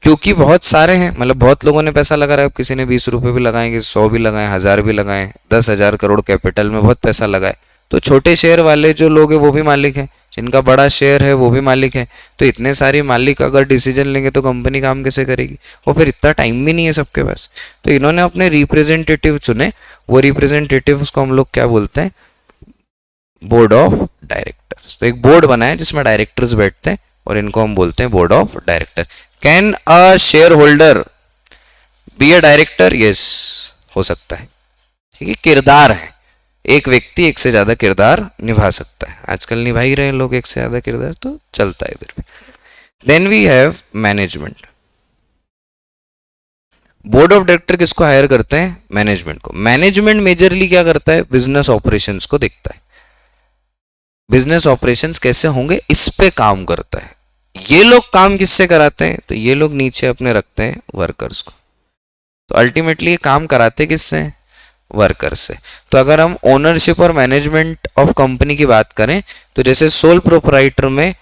क्योंकि बहुत सारे हैं, मतलब बहुत लोगों ने पैसा लगा रहा है, किसी ने 20 रुपए भी लगाएंगे, 100 भी लगाए, 1000 भी लगाए, 10,000 करोड़ कैपिटल में बहुत पैसा लगाए। तो छोटे शेयर वाले जो लोग हैं वो भी मालिक हैं, जिनका बड़ा शेयर है वो भी मालिक है। तो इतने सारे मालिक अगर डिसीजन लेंगे तो कंपनी काम कैसे करेगी? और फिर इतना टाइम भी नहीं है सबके पास। तो इन्होंने अपने रिप्रेजेंटेटिव चुने, वो रिप्रेजेंटेटिव को हम लोग क्या बोलते हैं? Board of directors. तो एक बोर्ड बना है जिसमें डायरेक्टर्स बैठते हैं और इनको हम बोलते हैं board of director. Can a share holder be a director? Yes, हो सकता है। ठीक है, किरदार है, एक व्यक्ति एक से ज्यादा किरदार निभा सकता है। आजकल निभा ही रहे हैं लोग एक से ज्यादा किरदार, तो चलता है इधर भी। Then we have management. Board of director किसको हायर करते हैं? मैनेजमेंट को। मैनेजमेंट मेजरली क्या करता है? बिजनेस ऑपरेशंस को देखता है, बिजनेस ऑपरेशंस कैसे होंगे इस पे काम करता है। ये लोग काम किससे कराते हैं? तो ये लोग नीचे अपने रखते हैं वर्कर्स को। तो अल्टीमेटली ये काम कराते किससे हैं? वर्कर्स से। तो अगर हम ओनरशिप और मैनेजमेंट ऑफ कंपनी की बात करें, तो जैसे सोल प्रोपराइटर में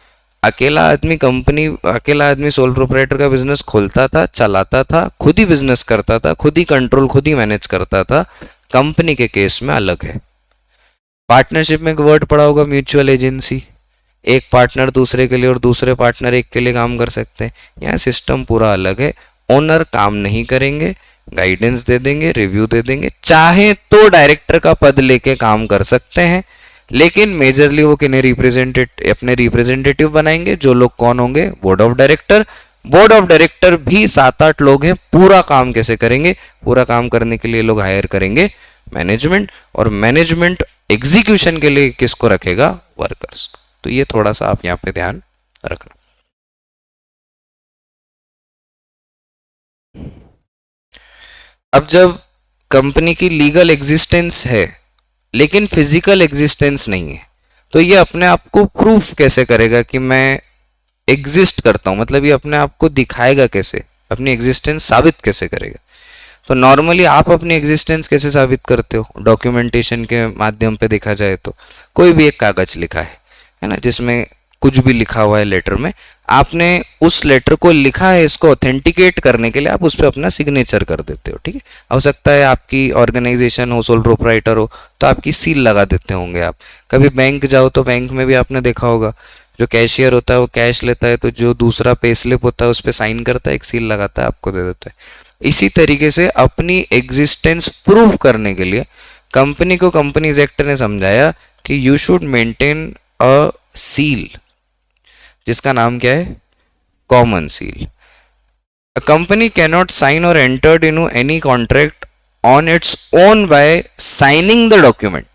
अकेला आदमी सोल प्रोपराइटर का बिजनेस खोलता था, चलाता था, खुद ही बिजनेस करता था, खुद ही कंट्रोल, खुद ही मैनेज करता था। कंपनी के केस में अलग है। पार्टनरशिप में एक वर्ड पड़ा होगा, म्यूचुअल एजेंसी। एक पार्टनर दूसरे के लिए और दूसरे पार्टनर एक के लिए काम कर सकते हैं। यहाँ सिस्टम पूरा अलग है। ओनर काम नहीं करेंगे, गाइडेंस दे देंगे, रिव्यू दे देंगे, चाहे तो डायरेक्टर का पद लेके काम कर सकते हैं, लेकिन मेजरली वो किन्हें अपने रिप्रेजेंटेटिव बनाएंगे, जो लोग कौन होंगे? Board of director. Board of director भी 7-8 लोग हैं। पूरा काम कैसे करेंगे? पूरा काम करने के लिए लोग हायर करेंगे मैनेजमेंट, और मैनेजमेंट एग्जीक्यूशन के लिए किसको रखेगा? वर्कर्स को। तो ये थोड़ा सा आप यहाँ पे ध्यान रखना। अब जब कंपनी की लीगल एग्जिस्टेंस है लेकिन फिजिकल एग्जिस्टेंस नहीं है, तो ये अपने आप को प्रूफ कैसे करेगा कि मैं एग्जिस्ट करता हूं, मतलब ये अपने आप को दिखाएगा कैसे, अपनी एग्जिस्टेंस साबित कैसे करेगा। तो नॉर्मली आप अपनी एग्जिस्टेंस कैसे साबित करते हो, डॉक्यूमेंटेशन के माध्यम पे देखा जाए तो कोई भी एक कागज लिखा है ना, जिसमें कुछ भी लिखा हुआ है लेटर में, आपने उस लेटर को लिखा है, इसको ऑथेंटिकेट करने के लिए आप उस पर अपना सिग्नेचर कर देते हो, ठीक है। हो सकता है आपकी ऑर्गेनाइजेशन हो, सोल प्रोप्राइटर हो, तो आपकी सील लगा देते होंगे आप। कभी बैंक जाओ तो बैंक में भी आपने देखा होगा, जो कैशियर होता है वो कैश लेता है, तो जो दूसरा पे स्लिप होता है उस पर साइन करता है, एक सील लगाता है, आपको दे देता है। इसी तरीके से अपनी एग्जिस्टेंस प्रूव करने के लिए कंपनी को कंपनीज एक्ट ने समझाया कि you should maintain a seal, जिसका नाम क्या है, common seal. A company cannot sign और entered in any contract on its own by signing the document,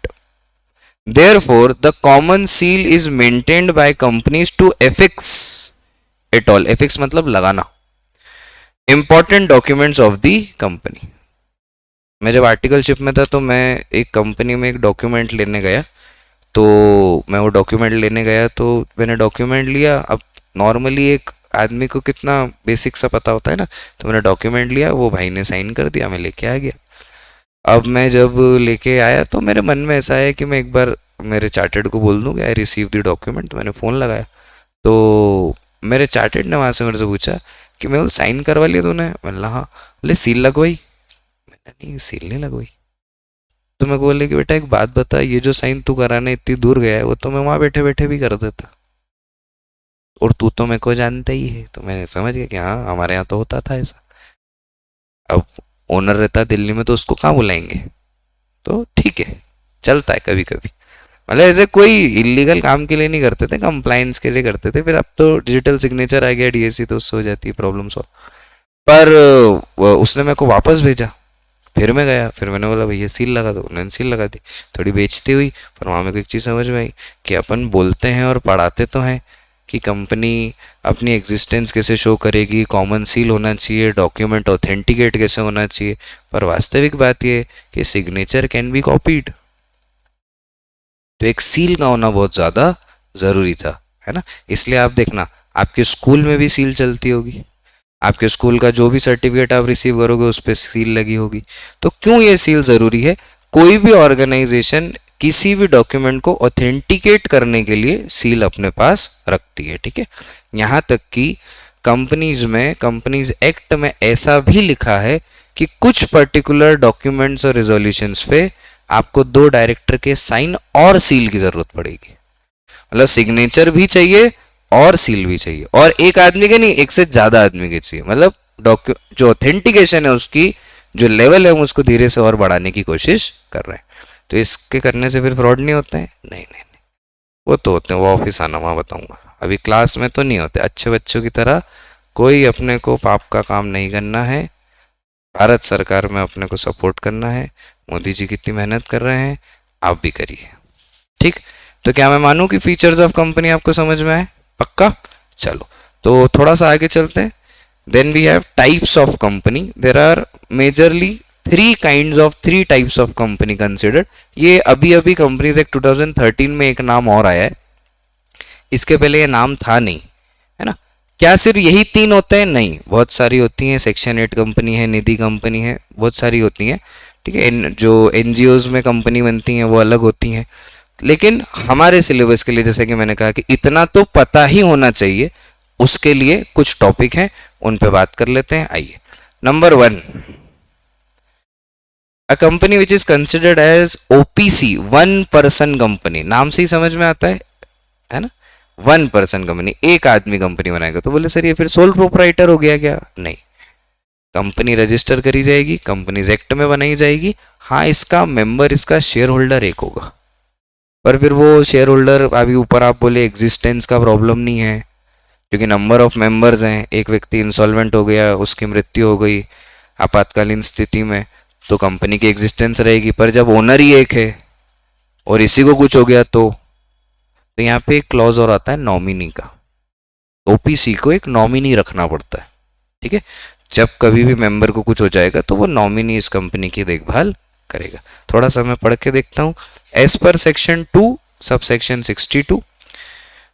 therefore the common seal is maintained by companies to affix it all, affix मतलब लगाना, important documents of the company। मैं जब आर्टिकलशिप में था तो मैं एक कंपनी में एक डॉक्यूमेंट लेने गया, तो मैं वो डॉक्यूमेंट लेने गया तो मैंने डॉक्यूमेंट लिया। अब नॉर्मली एक आदमी को कितना बेसिक सा पता होता है ना, तो मैंने डॉक्यूमेंट लिया, वो भाई ने साइन कर दिया, मैं लेके आ गया। अब मैं जब लेके आया तो मेरे मन में ऐसा है कि मैं एक बार मेरे चार्टेड को बोल दूँ कि आई रिसीव द डॉक्यूमेंट। मैंने फ़ोन लगाया तो मेरे चार्टेड ने वहाँ से मेरे से पूछा कि मैं बोल साइन करवा लिया तूने, मैंने बोला हाँ। बोले सील लगवाई, मैंने नहीं सील नहीं लगवाई। तो मैं बोले कि बेटा एक बात बता, ये जो साइन तू कराने इतनी दूर गया है वो तो मैं वहाँ बैठे बैठे भी कर देता, और तू तो मेरे को जानता ही है। तो मैंने समझ गया कि हाँ हमारे यहाँ तो होता था ऐसा। अब ओनर रहता दिल्ली में तो उसको कहाँ बुलाएंगे, तो ठीक है चलता है कभी कभी। मतलब ऐसे कोई इलीगल काम के लिए नहीं करते थे, कंप्लायंस के लिए करते थे। फिर अब तो डिजिटल सिग्नेचर आ गया डीएसी, तो उससे हो जाती है प्रॉब्लम सॉल्व। पर उसने मेरे को वापस भेजा, फिर मैं गया, फिर मैंने बोला भैया सील लगा दो, उन्होंने सील लगा दी। थोड़ी बेइज्जती हुई, पर वहाँ मेरे को एक चीज़ समझ में आई कि अपन बोलते हैं और पढ़ाते तो हैं कि कंपनी अपनी एग्जिस्टेंस कैसे शो करेगी, कॉमन सील होना चाहिए, डॉक्यूमेंट ऑथेंटिकेट कैसे होना चाहिए, पर वास्तविक बात यह कि सिग्नेचर कैन बी कॉपीड, तो एक सील का होना बहुत ज़्यादा ज़रूरी था, है ना। इसलिए आप देखना आपके स्कूल में भी सील चलती होगी, आपके स्कूल का जो भी सर्टिफिकेट आप रिसीव करोगे उस पर सील लगी होगी। तो क्यों ये सील ज़रूरी है, कोई भी ऑर्गेनाइजेशन किसी भी डॉक्यूमेंट को ऑथेंटिकेट करने के लिए सील अपने पास रखती है, ठीक है। यहाँ तक कि कंपनीज में, कंपनीज एक्ट में ऐसा भी लिखा है कि कुछ पर्टिकुलर डॉक्यूमेंट्स और रिजोल्यूशंस पे आपको 2 डायरेक्टर के साइन और सील की जरूरत पड़ेगी। मतलब सिग्नेचर भी चाहिए और सील भी चाहिए, और एक आदमी के नहीं, एक से ज्यादा आदमी के चाहिए। मतलब जो ऑथेंटिकेशन है उसकी जो लेवल है हम उसको धीरे से और बढ़ाने की कोशिश कर रहे हैं। तो इसके करने से फिर फ्रॉड नहीं होते हैं, नहीं नहीं नहीं, वो तो होते हैं, वो ऑफिस आना वहाँ बताऊंगा, अभी क्लास में तो नहीं होते। अच्छे बच्चों की तरह कोई अपने को पाप का काम नहीं करना है, भारत सरकार में अपने को सपोर्ट करना है। मोदी जी कितनी मेहनत कर रहे हैं, आप भी करिए, ठीक। तो क्या मैं मानूं कि फीचर्स ऑफ कंपनी आपको समझ में आए, पक्का। चलो तो थोड़ा सा आगे चलते हैं। Then we have types of company. There are majorly 3 types of company considered. ये अभी अभी कंपनीज एक्ट 2013 में एक नाम और आया है, इसके पहले ये नाम था नहीं, है ना। क्या सिर्फ यही 3 होते हैं, नहीं, बहुत सारी होती हैं। सेक्शन 8 कंपनी है, निधि कंपनी है, बहुत सारी होती हैं, ठीक है। जो एनजीओज में कंपनी बनती हैं वो अलग होती हैं। लेकिन हमारे सिलेबस के लिए, जैसे कि मैंने कहा कि इतना तो पता ही होना चाहिए, उसके लिए कुछ टॉपिक हैं, उन पे बात कर लेते हैं। आइए, number 1, a company which is considered as OPC, 1 person company. नाम से ही समझ में आता है ना, 1 पर्सन कंपनी, एक आदमी कंपनी बनाएगा। तो बोले सर ये फिर सोल प्रोप्राइटर हो गया क्या? नहीं, कंपनी रजिस्टर करी जाएगी, कंपनीज एक्ट में बनाई जाएगी। हाँ, इसका मेंबर, इसका शेयर होल्डर एक होगा, पर फिर वो शेयर होल्डर, अभी ऊपर आप बोले एग्जिस्टेंस का प्रॉब्लम नहीं है, क्योंकि नंबर ऑफ मेंबर्स हैं। एक व्यक्ति इंसॉल्वेंट हो गया, उसकी मृत्यु हो गई आपातकालीन स्थिति में, तो कंपनी की एग्जिस्टेंस रहेगी। पर जब ओनर ही एक है और इसी को कुछ हो गया तो तो यहाँ पे एक क्लॉज और आता है नॉमिनी का। ओपीसी को एक नॉमिनी रखना पड़ता है, ठीक है। जब कभी भी मेंबर को कुछ हो जाएगा तो वो नॉमिनी इस कंपनी की देखभाल करेगा। थोड़ा सा मैं पढ़ के देखता हूँ। As per section 2 sub section 62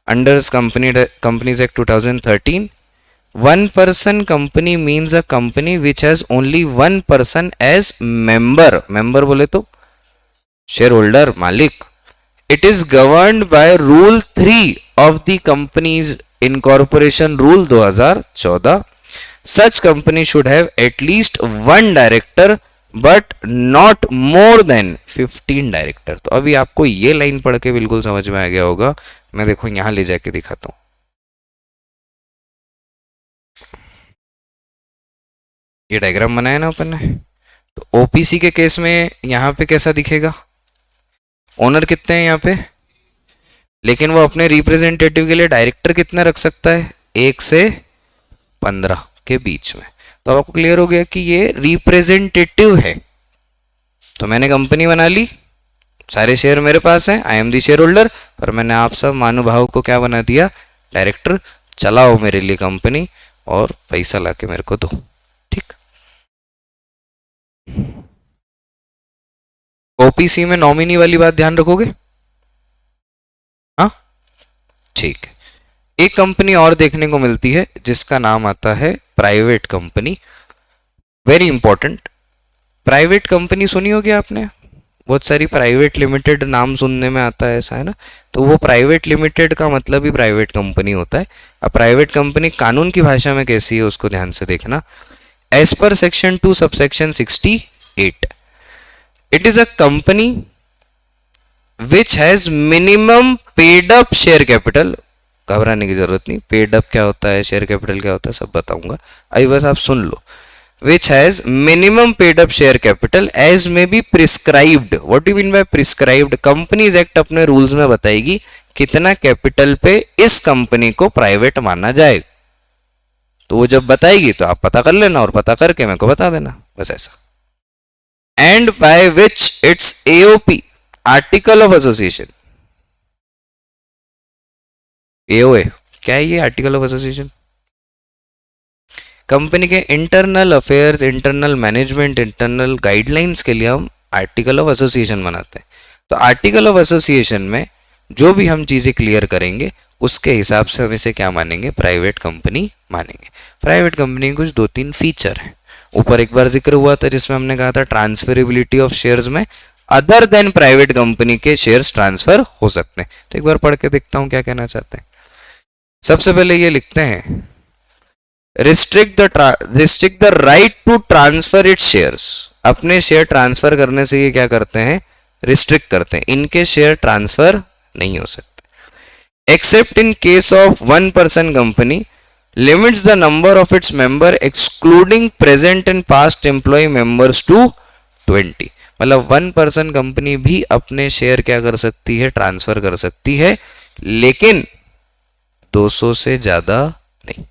under companies act 2013, one person company means a company which has only one person as member. Member बोले तो शेयर होल्डर, मालिक। It is governed by rule 3 of the companies incorporation rule 2014। Such company should have at least one director but not more than 15 director. तो अभी आपको ये लाइन पढ़ के बिल्कुल समझ में आ गया होगा। मैं देखो यहां ले जाके दिखाता हूं। ये डायग्राम बनाया ना अपन ने। तो ओपीसी के केस में यहां पे कैसा दिखेगा? ओनर कितने हैं यहाँ पे, लेकिन वो अपने रिप्रेजेंटेटिव के लिए डायरेक्टर कितना रख सकता है? 1 से 15 के बीच में। तो अब आपको क्लियर हो गया कि ये रिप्रेजेंटेटिव है। तो मैंने कंपनी बना ली, सारे शेयर मेरे पास हैं, I am the share holder, पर मैंने आप सब महानुभाव को क्या बना दिया? डायरेक्टर। चलाओ मेरे लिए कंपनी और पैसा लाके मेरे को दो, ठीक। ओपीसी में नॉमिनी वाली बात ध्यान रखोगे? हाँ, ठीक है। एक कंपनी और देखने को मिलती है जिसका नाम आता है private company. Very important. Private company सुनी होगी आपने, बहुत सारी प्राइवेट लिमिटेड नाम सुनने में आता है, ऐसा है ना। तो वो प्राइवेट लिमिटेड का मतलब ही प्राइवेट कंपनी होता है। अब प्राइवेट कंपनी कानून की भाषा में कैसी है उसको ध्यान से देखना। As per section 2 subsection 68, it is a company which has minimum paid up share capital. घबराने की जरूरत नहीं, पेड अप क्या होता है, शेयर कैपिटल क्या होता है, सब बताऊंगा, अभी बस आप सुन लो। Which has minimum paid up share capital as may be prescribed. What you mean by prescribed? Companies act अपने रूल्स में बताएगी कितना कैपिटल पे इस कंपनी को प्राइवेट माना जाए। तो वो जब बताएगी तो आप पता कर लेना और पता करके मेरे को बता देना, बस ऐसा। And by which it's AOP article of association. AOA क्या है? ये आर्टिकल ऑफ एसोसिएशन कंपनी के internal affairs, internal management, internal guidelines के लिए हम आर्टिकल ऑफ एसोसिएशन बनाते हैं। तो आर्टिकल ऑफ एसोसिएशन में जो भी हम चीज़ें क्लियर करेंगे उसके हिसाब से हम इसे क्या मानेंगे? प्राइवेट कंपनी मानेंगे। प्राइवेट कंपनी के कुछ 2-3 फीचर हैं। ऊपर एक बार जिक्र हुआ था जिसमें हमने कहा था ट्रांसफरेबिलिटी ऑफ शेयर्स में अदर देन प्राइवेट कंपनी के शेयर्स ट्रांसफर हो सकते हैं। तो एक बार पढ़ के देखता हूं क्या कहना चाहते हैं। सबसे पहले ये लिखते हैं, restrict the right to transfer its shares. अपने शेयर ट्रांसफर करने से ये क्या करते हैं? रिस्ट्रिक्ट करते हैं, इनके शेयर ट्रांसफर नहीं हो सकते। Except in case of one person company limits the number of its member excluding present and past employ members to 20। मतलब वन पर्सन कंपनी भी अपने शेयर क्या कर सकती है? ट्रांसफर कर सकती है, लेकिन 200 से ज्यादा नहीं,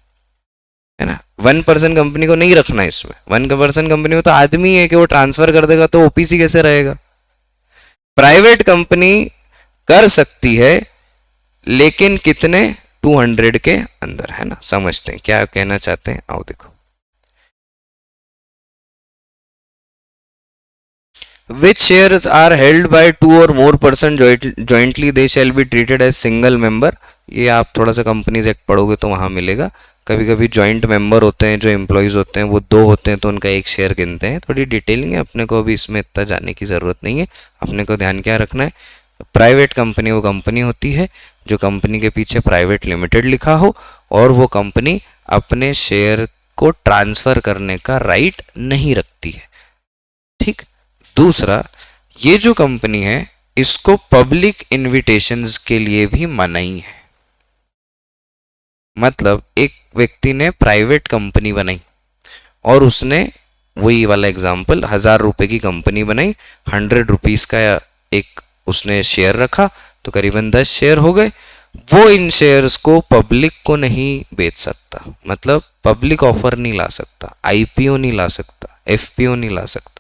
है ना। वन पर्सन कंपनी को नहीं रखना इसमें। वन पर्सन कंपनी में तो आदमी है कि वो ट्रांसफर कर देगा, तो ओपीसी कैसे रहेगा? प्राइवेट कंपनी कर सकती है, लेकिन कितने? 200 के अंदर, है ना। समझते हैं क्या कहना चाहते हैं, आओ देखो। Which shares are held by 2 or more person jointly, they shall be treated as single member। ये आप थोड़ा सा कंपनीज एक्ट पढ़ोगे तो वहां मिलेगा। कभी कभी जॉइंट मेंबर होते हैं, जो एम्प्लॉयज होते हैं वो 2 होते हैं, तो उनका एक शेयर गिनते हैं। थोड़ी डिटेलिंग है, अपने को अभी इसमें इतना जानने की ज़रूरत नहीं है। अपने को ध्यान क्या रखना है? प्राइवेट कंपनी वो कंपनी होती है जो कंपनी के पीछे प्राइवेट लिमिटेड लिखा हो और वो कंपनी अपने शेयर को ट्रांसफर करने का राइट नहीं रखती है, ठीक। दूसरा, ये जो कंपनी है इसको पब्लिक इनविटेशंस के लिए भी मनाही है। मतलब एक व्यक्ति ने प्राइवेट कंपनी बनाई और उसने वही वाला एग्जाम्पल 1000 रुपए की कंपनी बनाई, 100 रुपीज का एक उसने शेयर रखा, तो करीबन 10 शेयर हो गए। वो इन शेयर्स को पब्लिक को नहीं बेच सकता, मतलब पब्लिक ऑफर नहीं ला सकता, आईपीओ नहीं ला सकता, एफपीओ नहीं ला सकता।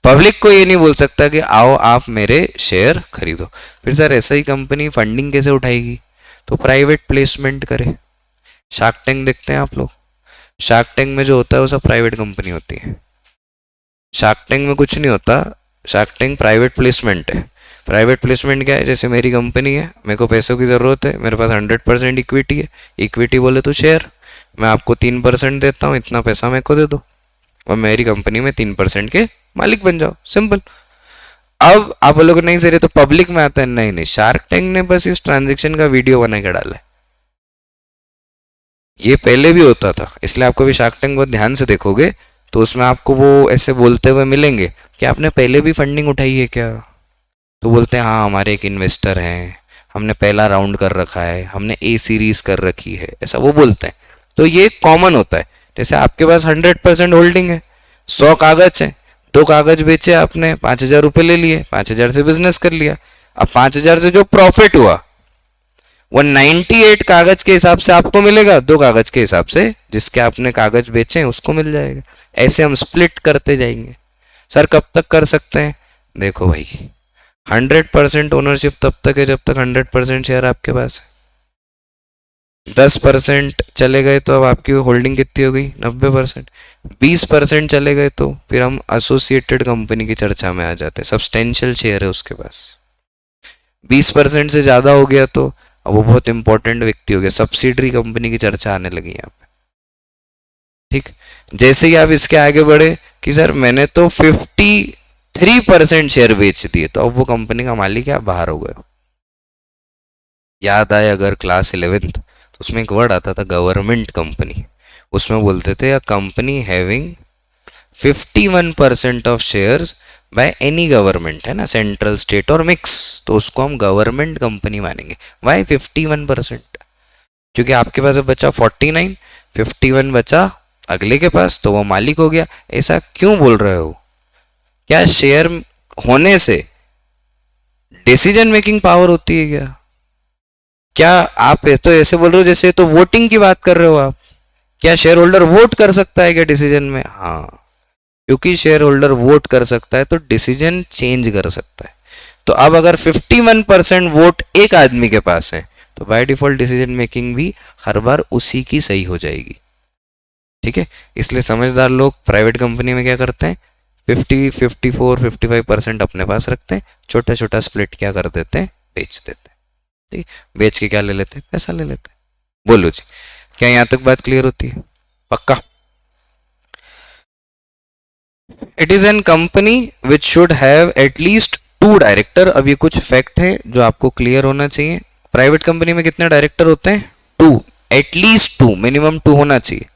पब्लिक को ये नहीं बोल सकता कि आओ आप मेरे शेयर खरीदो। फिर सर ऐसा ही कंपनी फंडिंग कैसे उठाएगी? तो प्राइवेट प्लेसमेंट करे। शार्क टैंक देखते हैं आप लोग? शार्क टैंक में जो होता है वो सब प्राइवेट कंपनी होती है। शार्क टैंक में कुछ नहीं होता, शार्क टैंक प्राइवेट प्लेसमेंट है। प्राइवेट प्लेसमेंट क्या है? जैसे मेरी कंपनी है, मेरे को पैसों की ज़रूरत है, मेरे पास 100% इक्विटी है। इक्विटी बोले तो शेयर, मैं आपको 3% देता हूँ, इतना पैसा मेरे को दे दो और मेरी कंपनी में 3% के मालिक बन जाओ, सिंपल। अब आप लोग नहीं सर तो पब्लिक में आता है, नहीं नहीं, शार्क टैंक ने बस इस ट्रांजेक्शन का वीडियो बना के डाला है। ये पहले भी होता था, इसलिए आपको भी शार्क टैंक बहुत ध्यान से देखोगे तो उसमें आपको वो ऐसे बोलते हुए मिलेंगे कि आपने पहले भी फंडिंग उठाई है क्या? तो बोलते हैं हाँ हमारे एक इन्वेस्टर हैं, हमने पहला राउंड कर रखा है, हमने ए सीरीज कर रखी है, ऐसा वो बोलते हैं। तो ये कॉमन होता है। जैसे आपके पास 100% होल्डिंग है, 100 कागज है, 2 कागज बेचे आपने, 5,000 रुपये ले लिए, 5,000 से बिजनेस कर लिया। अब 5,000 से जो प्रॉफिट हुआ वो 98 कागज के हिसाब से आपको मिलेगा, 2 कागज के हिसाब से जिसके आपने कागज बेचे उसको मिल जाएगा। ऐसे हम स्प्लिट करते जाएंगे। सर कब तक कर सकते हैं? देखो भाई, 100% ओनरशिप तब तक है जब तक 100% शेयर आपके पास है। 10% चले गए तो अब आपकी होल्डिंग कितनी हो गई? 90%। 20% चले गए तो फिर हम एसोसिएटेड कंपनी की चर्चा में आ जाते हैं, सब्सटेंशियल शेयर है उसके पास। 20% से ज़्यादा हो गया तो अब वो बहुत इंपॉर्टेंट व्यक्ति हो गया, सब्सिडरी कंपनी की चर्चा आने लगी यहाँ पे। ठीक, जैसे ही आप इसके आगे बढ़े कि सर मैंने तो 53% शेयर बेच दिए, तो अब वो कंपनी का मालिक है, आप बाहर हो गए। याद आए अगर क्लास 11th तो उसमें एक वर्ड आता था गवर्नमेंट कंपनी, उसमें बोलते थे a company having 51% of shares by any government, है ना, सेंट्रल स्टेट और मिक्स, तो उसको हम गवर्नमेंट कंपनी मानेंगे। वाई 51%? क्योंकि आपके पास अब बचा 49, 51 बचा अगले के पास, तो वो मालिक हो गया। ऐसा क्यों बोल रहे हो? क्या शेयर होने से डिसीजन मेकिंग पावर होती है क्या? क्या आप तो ऐसे बोल रहे हो जैसे तो वोटिंग की बात कर रहे हो आप? क्या शेयर होल्डर वोट कर सकता है क्या डिसीजन में? हाँ, क्योंकि शेयर होल्डर वोट कर सकता है तो डिसीजन चेंज कर सकता है। तो अब अगर 51% वोट एक आदमी के पास है तो बाय डिफॉल्ट डिसीजन मेकिंग भी हर बार उसी की सही हो जाएगी। ठीक है, इसलिए समझदार लोग प्राइवेट कंपनी में क्या करते हैं? 50, 54, 55% अपने पास रखते हैं, छोटा छोटा स्प्लिट क्या कर देते हैं? बेच देते हैं। ठीक, बेच के क्या ले लेते हैं? पैसा ले लेते हैं। बोलो जी, क्या यहां तक बात क्लियर होती है? पक्का? It is N company which should have at least 2 director. अब ये कुछ फैक्ट है जो आपको क्लियर होना चाहिए। प्राइवेट कंपनी में कितने डायरेक्टर होते हैं? 2, एटलीस्ट 2, मिनिमम 2 होना चाहिए।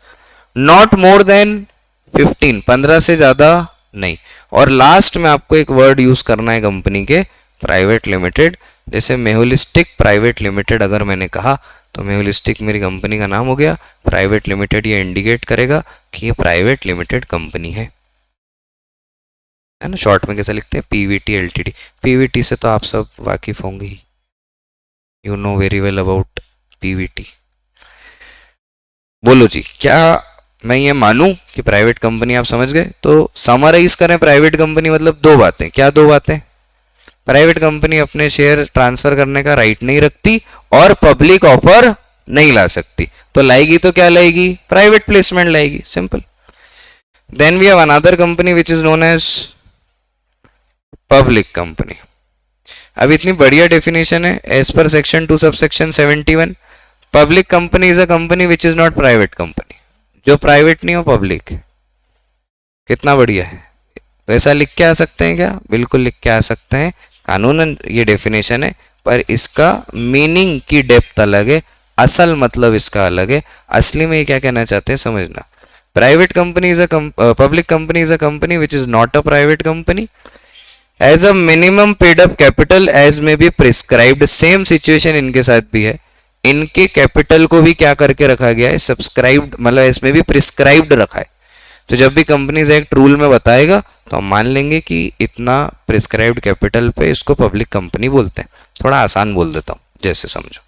नॉट मोर देन 15, 15 से ज्यादा नहीं। और लास्ट में आपको एक वर्ड यूज करना है कंपनी के, प्राइवेट लिमिटेड। जैसे मेहुलिस्टिक प्राइवेट लिमिटेड अगर मैंने कहा तो मेहुलिस्टिक मेरी कंपनी का नाम हो गया, प्राइवेट लिमिटेड ये इंडिकेट करेगा कि ये प्राइवेट लिमिटेड कंपनी है ना। शॉर्ट में कैसे लिखते हैं? Pvt LTD. पीवीटी से तो आप सब वाकिफ होंगे ही, you know very well about PVT. बोलो जी, क्या मैं ये मानूं कि प्राइवेट कंपनी आप समझ गए? तो समराइज करें प्राइवेट कंपनी मतलब 2 बातें। क्या 2 बातें? प्राइवेट कंपनी अपने शेयर ट्रांसफर करने का राइट नहीं रखती और पब्लिक ऑफर नहीं ला सकती। तो लाएगी तो क्या लाएगी? प्राइवेट प्लेसमेंट लाएगी, simple. Then we have another company which is known as public company. अब इतनी बढ़िया डेफिनेशन है as per section 2 subsection 71। Public company is a company which is not private company, जो प्राइवेट नहीं हो, पब्लिक। कितना बढ़िया है। तो ऐसा लिख के आ सकते हैं क्या? बिल्कुल लिख के आ सकते हैं। कानूनन ये डेफिनेशन है, पर इसका मीनिंग की डेप्थ अलग है, असल मतलब इसका अलग है। असली में ये क्या कहना चाहते हैं समझना। Private company is a public company is a company which is not a private company as a minimum paid up capital as may be prescribed. Same situation इनके साथ भी है, इनके कैपिटल को भी क्या करके रखा गया है? सब्सक्राइब्ड, मतलब इसमें भी प्रिस्क्राइब्ड रखा है। तो जब भी कंपनीज एक्ट रूल में बताएगा तो हम मान लेंगे कि इतना प्रिस्क्राइब्ड कैपिटल पे इसको पब्लिक कंपनी बोलते हैं। थोड़ा आसान बोल देता हूँ, जैसे समझो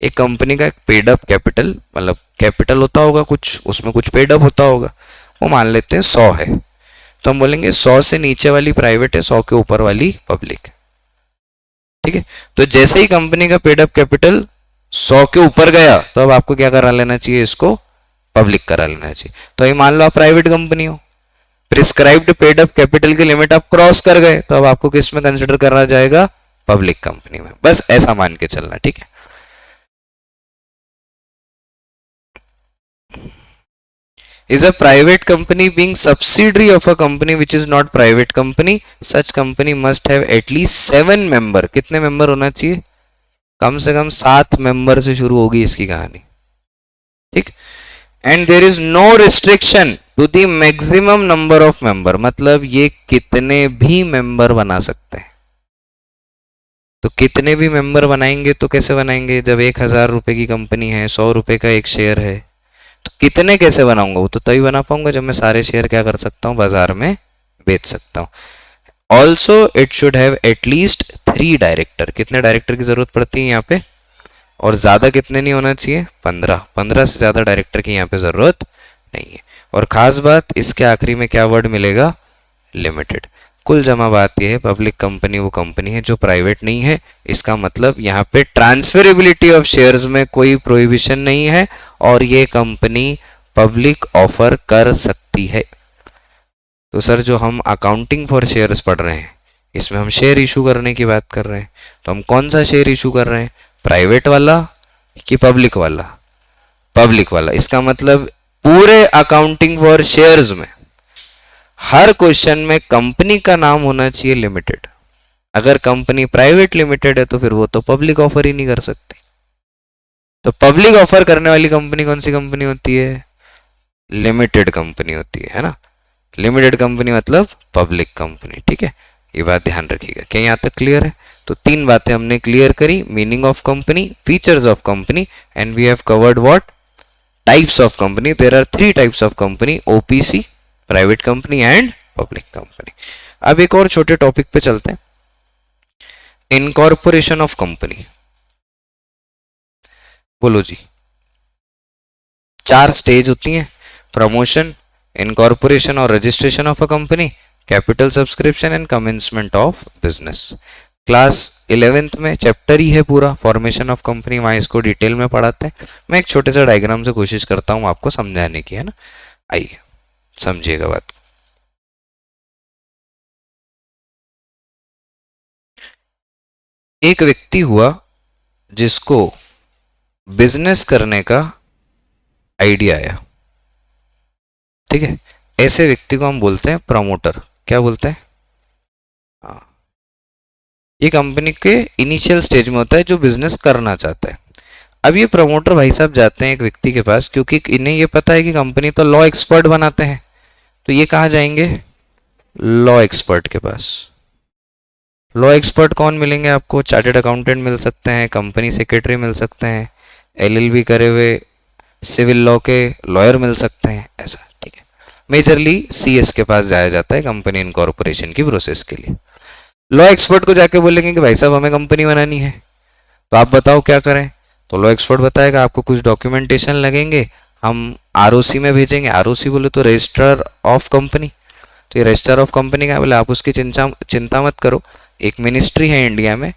एक कंपनी का एक पेड अप कैपिटल, मतलब कैपिटल होता होगा कुछ, उसमें कुछ पेड अप होता होगा, वो मान लेते हैं 100 है। तो हम बोलेंगे 100 से नीचे वाली प्राइवेट है, 100 के ऊपर वाली पब्लिक है। ठीक है, तो जैसे ही कंपनी का पेड अप कैपिटल 100 के ऊपर गया तो अब आपको क्या करा लेना चाहिए, इसको पब्लिक करा लेना चाहिए। तो ये मान लो आप प्राइवेट कंपनी हो, प्रिस्क्राइब्ड पेड अप कैपिटल की लिमिट आप क्रॉस कर गए, तो अब आपको किस में कंसिडर करा जाएगा, पब्लिक कंपनी में। बस ऐसा मान के चलना, ठीक है। Is a private company being subsidiary of a company which is not private company, such company must have at least 7 member। कितने मेंबर होना चाहिए, कम से कम 7 मेंबर से शुरू होगी इसकी कहानी, ठीक। And there is no restriction to the maximum number of member, मतलब ये कितने भी मेंबर बना सकते हैं। तो कितने भी मेंबर बनाएंगे तो कैसे बनाएंगे, जब 1000 रुपए की कंपनी है, 100 रुपए का एक शेयर है, तो कितने कैसे बनाऊंगा, वो तो तभी बना पाऊंगा जब मैं सारे शेयर क्या कर सकता हूँ, बाजार में बेच सकता हूँ। Also it should have at least 3 director, कितने डायरेक्टर की जरूरत पड़ती है यहाँ पे, और ज्यादा कितने नहीं होना चाहिए, 15 से ज्यादा डायरेक्टर की यहाँ पे जरूरत नहीं है। और खास बात, इसके आखिरी में क्या वर्ड मिलेगा, लिमिटेड। कुल जमा बात यह है, पब्लिक कंपनी वो कंपनी है जो प्राइवेट नहीं है, इसका मतलब यहाँ पे ट्रांसफरेबिलिटी ऑफ शेयर्स में कोई प्रोहिबिशन नहीं है, और ये कंपनी पब्लिक ऑफर कर सकती है। तो सर जो हम अकाउंटिंग फॉर शेयर्स पढ़ रहे हैं, इसमें हम शेयर इशू करने की बात कर रहे हैं, तो हम कौन सा शेयर इशू कर रहे हैं, प्राइवेट वाला कि पब्लिक वाला, पब्लिक वाला। इसका मतलब पूरे अकाउंटिंग फॉर शेयर्स में हर क्वेश्चन में कंपनी का नाम होना चाहिए लिमिटेड। अगर कंपनी प्राइवेट लिमिटेड है तो फिर वो तो पब्लिक ऑफर ही नहीं कर सकती। तो पब्लिक ऑफर करने वाली कंपनी कौन सी कंपनी होती है, लिमिटेड कंपनी होती है ना। लिमिटेड कंपनी मतलब पब्लिक कंपनी, ठीक है, ये बात ध्यान रखिएगा। क्या यहाँ तक क्लियर है? तो 3 बातें हमने क्लियर करी, meaning of company, features of company, and we have covered what, types of company. There are 3 types of company, OPC, private company and public company. अब एक और छोटे टॉपिक पे चलते हैं, इनकॉर्पोरेशन ऑफ कंपनी। बोलो जी, 4 स्टेज होती हैं, प्रमोशन, इनकॉर्पोरेशन और registration of a company, capital subscription and commencement of business. Class 11th में चैप्टर ही है पूरा फॉर्मेशन ऑफ कंपनी, वहां इसको डिटेल में पढ़ाते हैं। मैं एक छोटे से डायग्राम से कोशिश करता हूं आपको समझाने की, है ना। आइए समझिएगा बात। एक व्यक्ति हुआ जिसको बिजनेस करने का आइडिया आया, ठीक है। ऐसे व्यक्ति को हम बोलते हैं प्रमोटर। क्या बोलते हैं? हाँ, ये कंपनी के इनिशियल स्टेज में होता है जो बिजनेस करना चाहता है। अब ये प्रमोटर भाई साहब जाते हैं एक व्यक्ति के पास, क्योंकि इन्हें ये पता है कि कंपनी तो लॉ एक्सपर्ट बनाते हैं, तो ये कहाँ जाएंगे, लॉ एक्सपर्ट के पास। लॉ एक्सपर्ट कौन मिलेंगे आपको? चार्टेड अकाउंटेंट मिल सकते हैं, कंपनी सेक्रेटरी मिल सकते हैं, एलएलबी करे हुए सिविल लॉ के लॉयर मिल सकते हैं, ऐसा, ठीक है। मेजरली सीएस के पास जाया जाता है कंपनी इनकॉर्पोरेशन की प्रोसेस के लिए। लॉ एक्सपर्ट को जाके बोलेंगे कि भाई साहब हमें कंपनी बनानी है, तो आप बताओ क्या करें। तो लॉ एक्सपर्ट बताएगा आपको कुछ डॉक्यूमेंटेशन लगेंगे, हम आरओसी में भेजेंगे। आरओसी बोले तो रजिस्ट्रार ऑफ कंपनी, तो ये रजिस्ट्रार ऑफ कंपनी का बोले आप उसकी चिंता मत करो। एक मिनिस्ट्री है इंडिया में,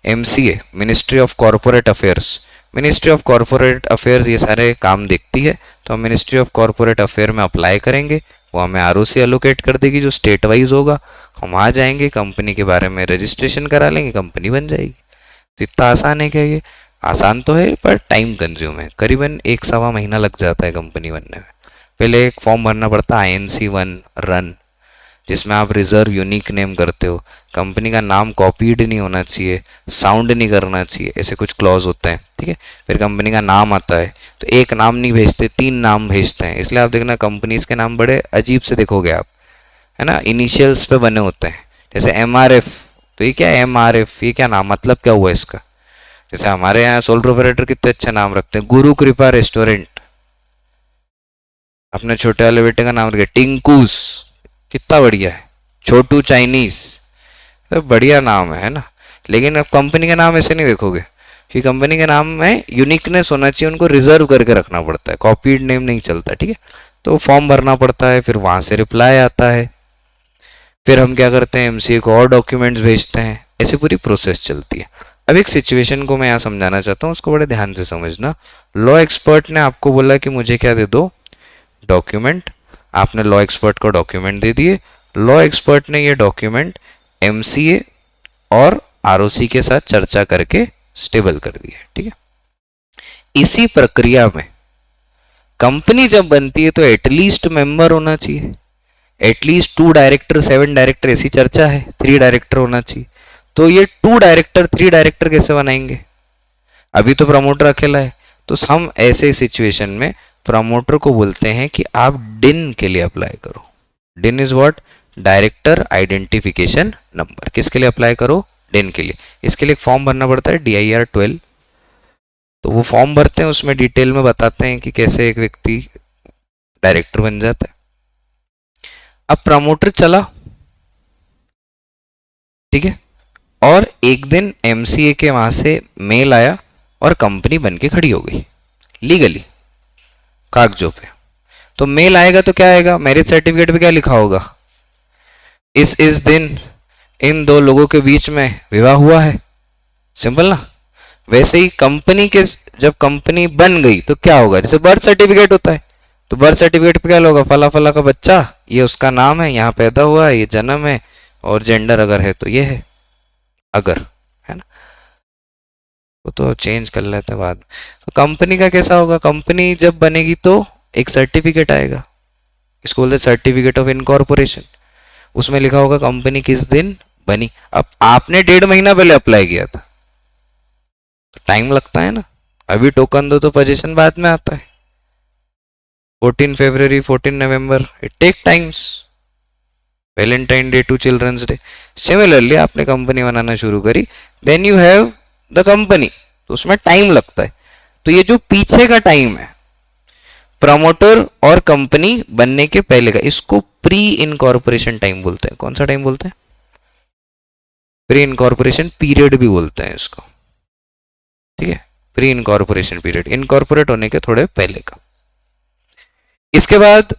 MCA, ministry of corporate affairs. Ministry of corporate affairs ये सारे काम देखती है, तो हम मिनिस्ट्री ऑफ कॉरपोरेट अफेयर में अप्लाई करेंगे, वो हमें आरओसी एलोकेट कर देगी जो स्टेट वाइज होगा। हम आ जाएंगे, कंपनी के बारे में रजिस्ट्रेशन करा लेंगे, कंपनी बन जाएगी। तो इतना आसान है क्या? ये आसान तो है पर टाइम कंज्यूम है, करीबन 1-1.25 महीना लग जाता है कंपनी बनने में। पहले एक फॉर्म भरना पड़ता है INC1 रन, जिसमें आप रिजर्व यूनिक नेम करते हो, कंपनी का नाम कॉपीड नहीं होना चाहिए, साउंड नहीं करना चाहिए, ऐसे कुछ क्लॉज होते हैं, ठीक है। फिर कंपनी का नाम आता है, तो एक नाम नहीं भेजते, 3 नाम भेजते हैं। इसलिए आप देखना कंपनीज के नाम बड़े अजीब से देखोगे आप, है ना, इनिशियल्स पे बने होते हैं। जैसे MRF, तो ये क्या है MRF, ये क्या नाम, मतलब क्या हुआ इसका? जैसे हमारे यहाँ सोल प्रोपराइटर कितने अच्छे नाम रखते हैं, गुरु कृपा रेस्टोरेंट, अपने छोटे वाले बेटे का नाम रखे टिंकूस, कितना बढ़िया है, छोटू चाइनीज, तो बढ़िया नाम है ना। लेकिन अब कंपनी का नाम ऐसे नहीं देखोगे, कि कंपनी के नाम में यूनिकनेस होना चाहिए, उनको रिजर्व करके रखना पड़ता है, कॉपीड नेम नहीं चलता, ठीक है। तो फॉर्म भरना पड़ता है, फिर वहां से रिप्लाई आता है, फिर हम क्या करते हैं, एमसीए को और डॉक्यूमेंट्स भेजते हैं, ऐसे पूरी प्रोसेस चलती है। अब एक सिचुएशन को मैं यहाँ समझाना चाहता हूँ, उसको बड़े ध्यान से समझना। लॉ एक्सपर्ट ने आपको बोला कि मुझे क्या दे दो, डॉक्यूमेंट। आपने लॉ एक्सपर्ट को डॉक्यूमेंट दे दिए। लॉ एक्सपर्ट ने ये डॉक्यूमेंट एमसीए और आरओसी के साथ चर्चा करके स्टेबल कर दिए, ठीक है। इसी प्रक्रिया में कंपनी जब बनती है तो एटलीस्ट मेंबर होना चाहिए, एटलीस्ट 2 डायरेक्टर 7 डायरेक्टर, ऐसी चर्चा है, 3 डायरेक्टर होना चाहिए। तो ये 2 डायरेक्टर 3 डायरेक्टर कैसे बनाएंगे, अभी तो प्रमोटर अकेला है। तो हम ऐसे सिचुएशन में प्रमोटर को बोलते हैं कि आप डिन के लिए अप्लाई करो। डिन is what, director identification number. किसके लिए अप्लाई करो, डिन के लिए। इसके लिए एक फॉर्म भरना पड़ता है, DIR 12। तो वो फॉर्म भरते हैं, उसमें डिटेल में बताते हैं कि कैसे एक व्यक्ति डायरेक्टर बन जाता है। अब प्रमोटर चला, ठीक है, और एक दिन एमसीए के वहां से मेल आया और कंपनी बन के खड़ी हो गई लीगली कागजों पे। तो मेल आएगा तो क्या आएगा, मैरिज सर्टिफिकेट पे क्या लिखा होगा, इस दिन इन 2 लोगों के बीच में विवाह हुआ है। सिंपल ना। वैसे ही कंपनी के, जब कंपनी बन गई तो क्या होगा, जैसे बर्थ सर्टिफिकेट होता है, तो बर्थ सर्टिफिकेट पे क्या होगा, फला फला का बच्चा, ये उसका नाम है, यहाँ पैदा हुआ है, ये जन्म है, और जेंडर अगर है तो ये है, अगर है ना, वो तो चेंज कर लेते हैं बाद में। तो कंपनी का कैसा होगा, कंपनी जब बनेगी तो एक सर्टिफिकेट आएगा, इसको बोलते हैं सर्टिफिकेट ऑफ इनकॉर्पोरेशन। उसमें लिखा होगा कंपनी किस दिन बनी। अब आपने 1.5 महीना पहले अप्लाई किया था, तो टाइम लगता है ना। अभी टोकन दो तो पोजीशन बाद में आता है, 14 फरवरी 14 नवंबर, it take times. Valentine day to children's day. Similarly आपने कंपनी बनाना शुरू करी, then you have the company, तो उसमें टाइम लगता है। तो ये जो पीछे का टाइम है प्रमोटर और कंपनी बनने के पहले का, इसको प्री इनकॉर्पोरेशन टाइम बोलते हैं। कौन सा टाइम बोलते हैं, प्री इनकॉर्पोरेशन पीरियड भी बोलते हैं इसको, ठीक है, प्री इनकॉर्पोरेशन पीरियड, इनकॉर्पोरेट होने के थोड़े पहले का। इसके बाद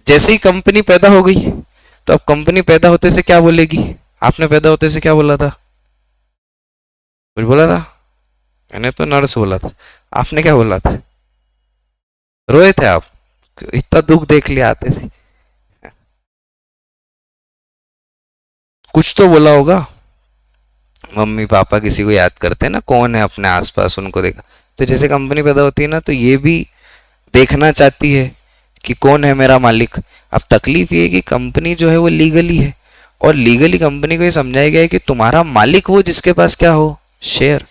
जैसे ही कंपनी पैदा हो गई, तो अब कंपनी पैदा होते से क्या बोलेगी, आपने पैदा होते से क्या बोला था, कुछ बोला था, मैंने तो नर्स बोला था, आपने क्या बोला था, रोए थे आप, इतना दुख देख लिया आते से, कुछ तो बोला होगा। मम्मी पापा किसी को याद करते हैं ना, कौन है अपने आसपास, उनको देखा। तो जैसे कंपनी पैदा होती है ना, तो ये भी देखना चाहती है कि कौन है मेरा मालिक। अब तकलीफ ये है कि कंपनी जो है वो लीगली है, और लीगली कंपनी को ये समझाया गया है कि तुम्हारा मालिक वो जिसके पास क्या हो, शेयर।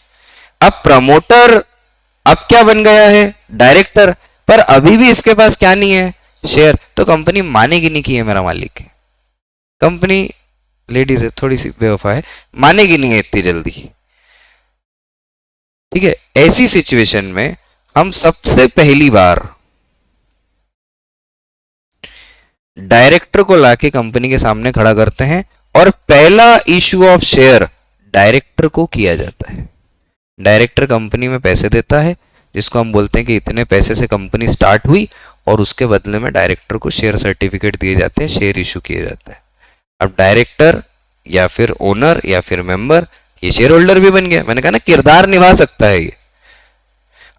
अब प्रमोटर अब क्या बन गया है, डायरेक्टर, पर अभी भी इसके पास क्या नहीं है, शेयर। तो कंपनी मानेगी नहीं कि ये मेरा मालिक है। कंपनी लेडीज है, थोड़ी सी बेवफा है, मानेगी नहीं है इतनी जल्दी, ठीक है। ऐसी सिचुएशन में हम सबसे पहली बार डायरेक्टर को लाके कंपनी के सामने खड़ा करते हैं, और पहला इशू ऑफ शेयर डायरेक्टर को किया जाता है। डायरेक्टर कंपनी में पैसे देता है, जिसको हम बोलते हैं कि इतने पैसे से कंपनी स्टार्ट हुई, और उसके बदले में डायरेक्टर को शेयर सर्टिफिकेट दिए जाते हैं, शेयर इशू किए जाता है। अब डायरेक्टर या फिर ओनर या फिर मेंबर, ये शेयर होल्डर भी बन गया। मैंने कहा ना, किरदार निभा सकता है ये।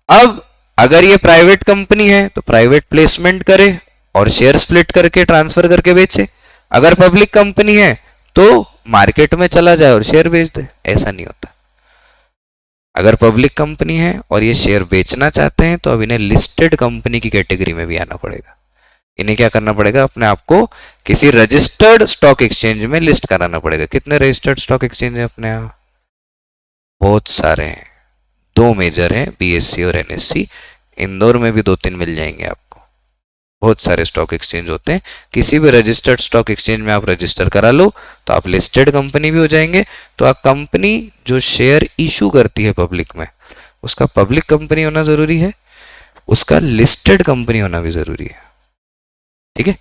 अब अगर ये प्राइवेट कंपनी है तो प्राइवेट प्लेसमेंट करे और शेयर स्प्लिट करके ट्रांसफर करके बेचे। अगर पब्लिक कंपनी है तो मार्केट में चला जाए और शेयर बेच दे। ऐसा नहीं होता। अगर पब्लिक कंपनी है और ये शेयर बेचना चाहते हैं तो अब इन्हें लिस्टेड कंपनी की कैटेगरी में भी आना पड़ेगा। इन्हें क्या करना पड़ेगा, अपने आप को किसी रजिस्टर्ड स्टॉक एक्सचेंज में लिस्ट कराना पड़ेगा। कितने रजिस्टर्ड स्टॉक एक्सचेंज है अपने यहाँ? बहुत सारे हैं, 2 मेजर हैं, BSE और NSE। इंदौर में भी 2-3 मिल जाएंगे आपको। बहुत सारे स्टॉक एक्सचेंज होते हैं। किसी भी रजिस्टर्ड स्टॉक एक्सचेंज में आप रजिस्टर करा लो तो आप लिस्टेड कंपनी भी हो जाएंगे। तो आप कंपनी जो शेयर इशू करती है पब्लिक में, उसका पब्लिक कंपनी होना जरूरी है, उसका लिस्टेड कंपनी होना भी जरूरी है। ठीक है,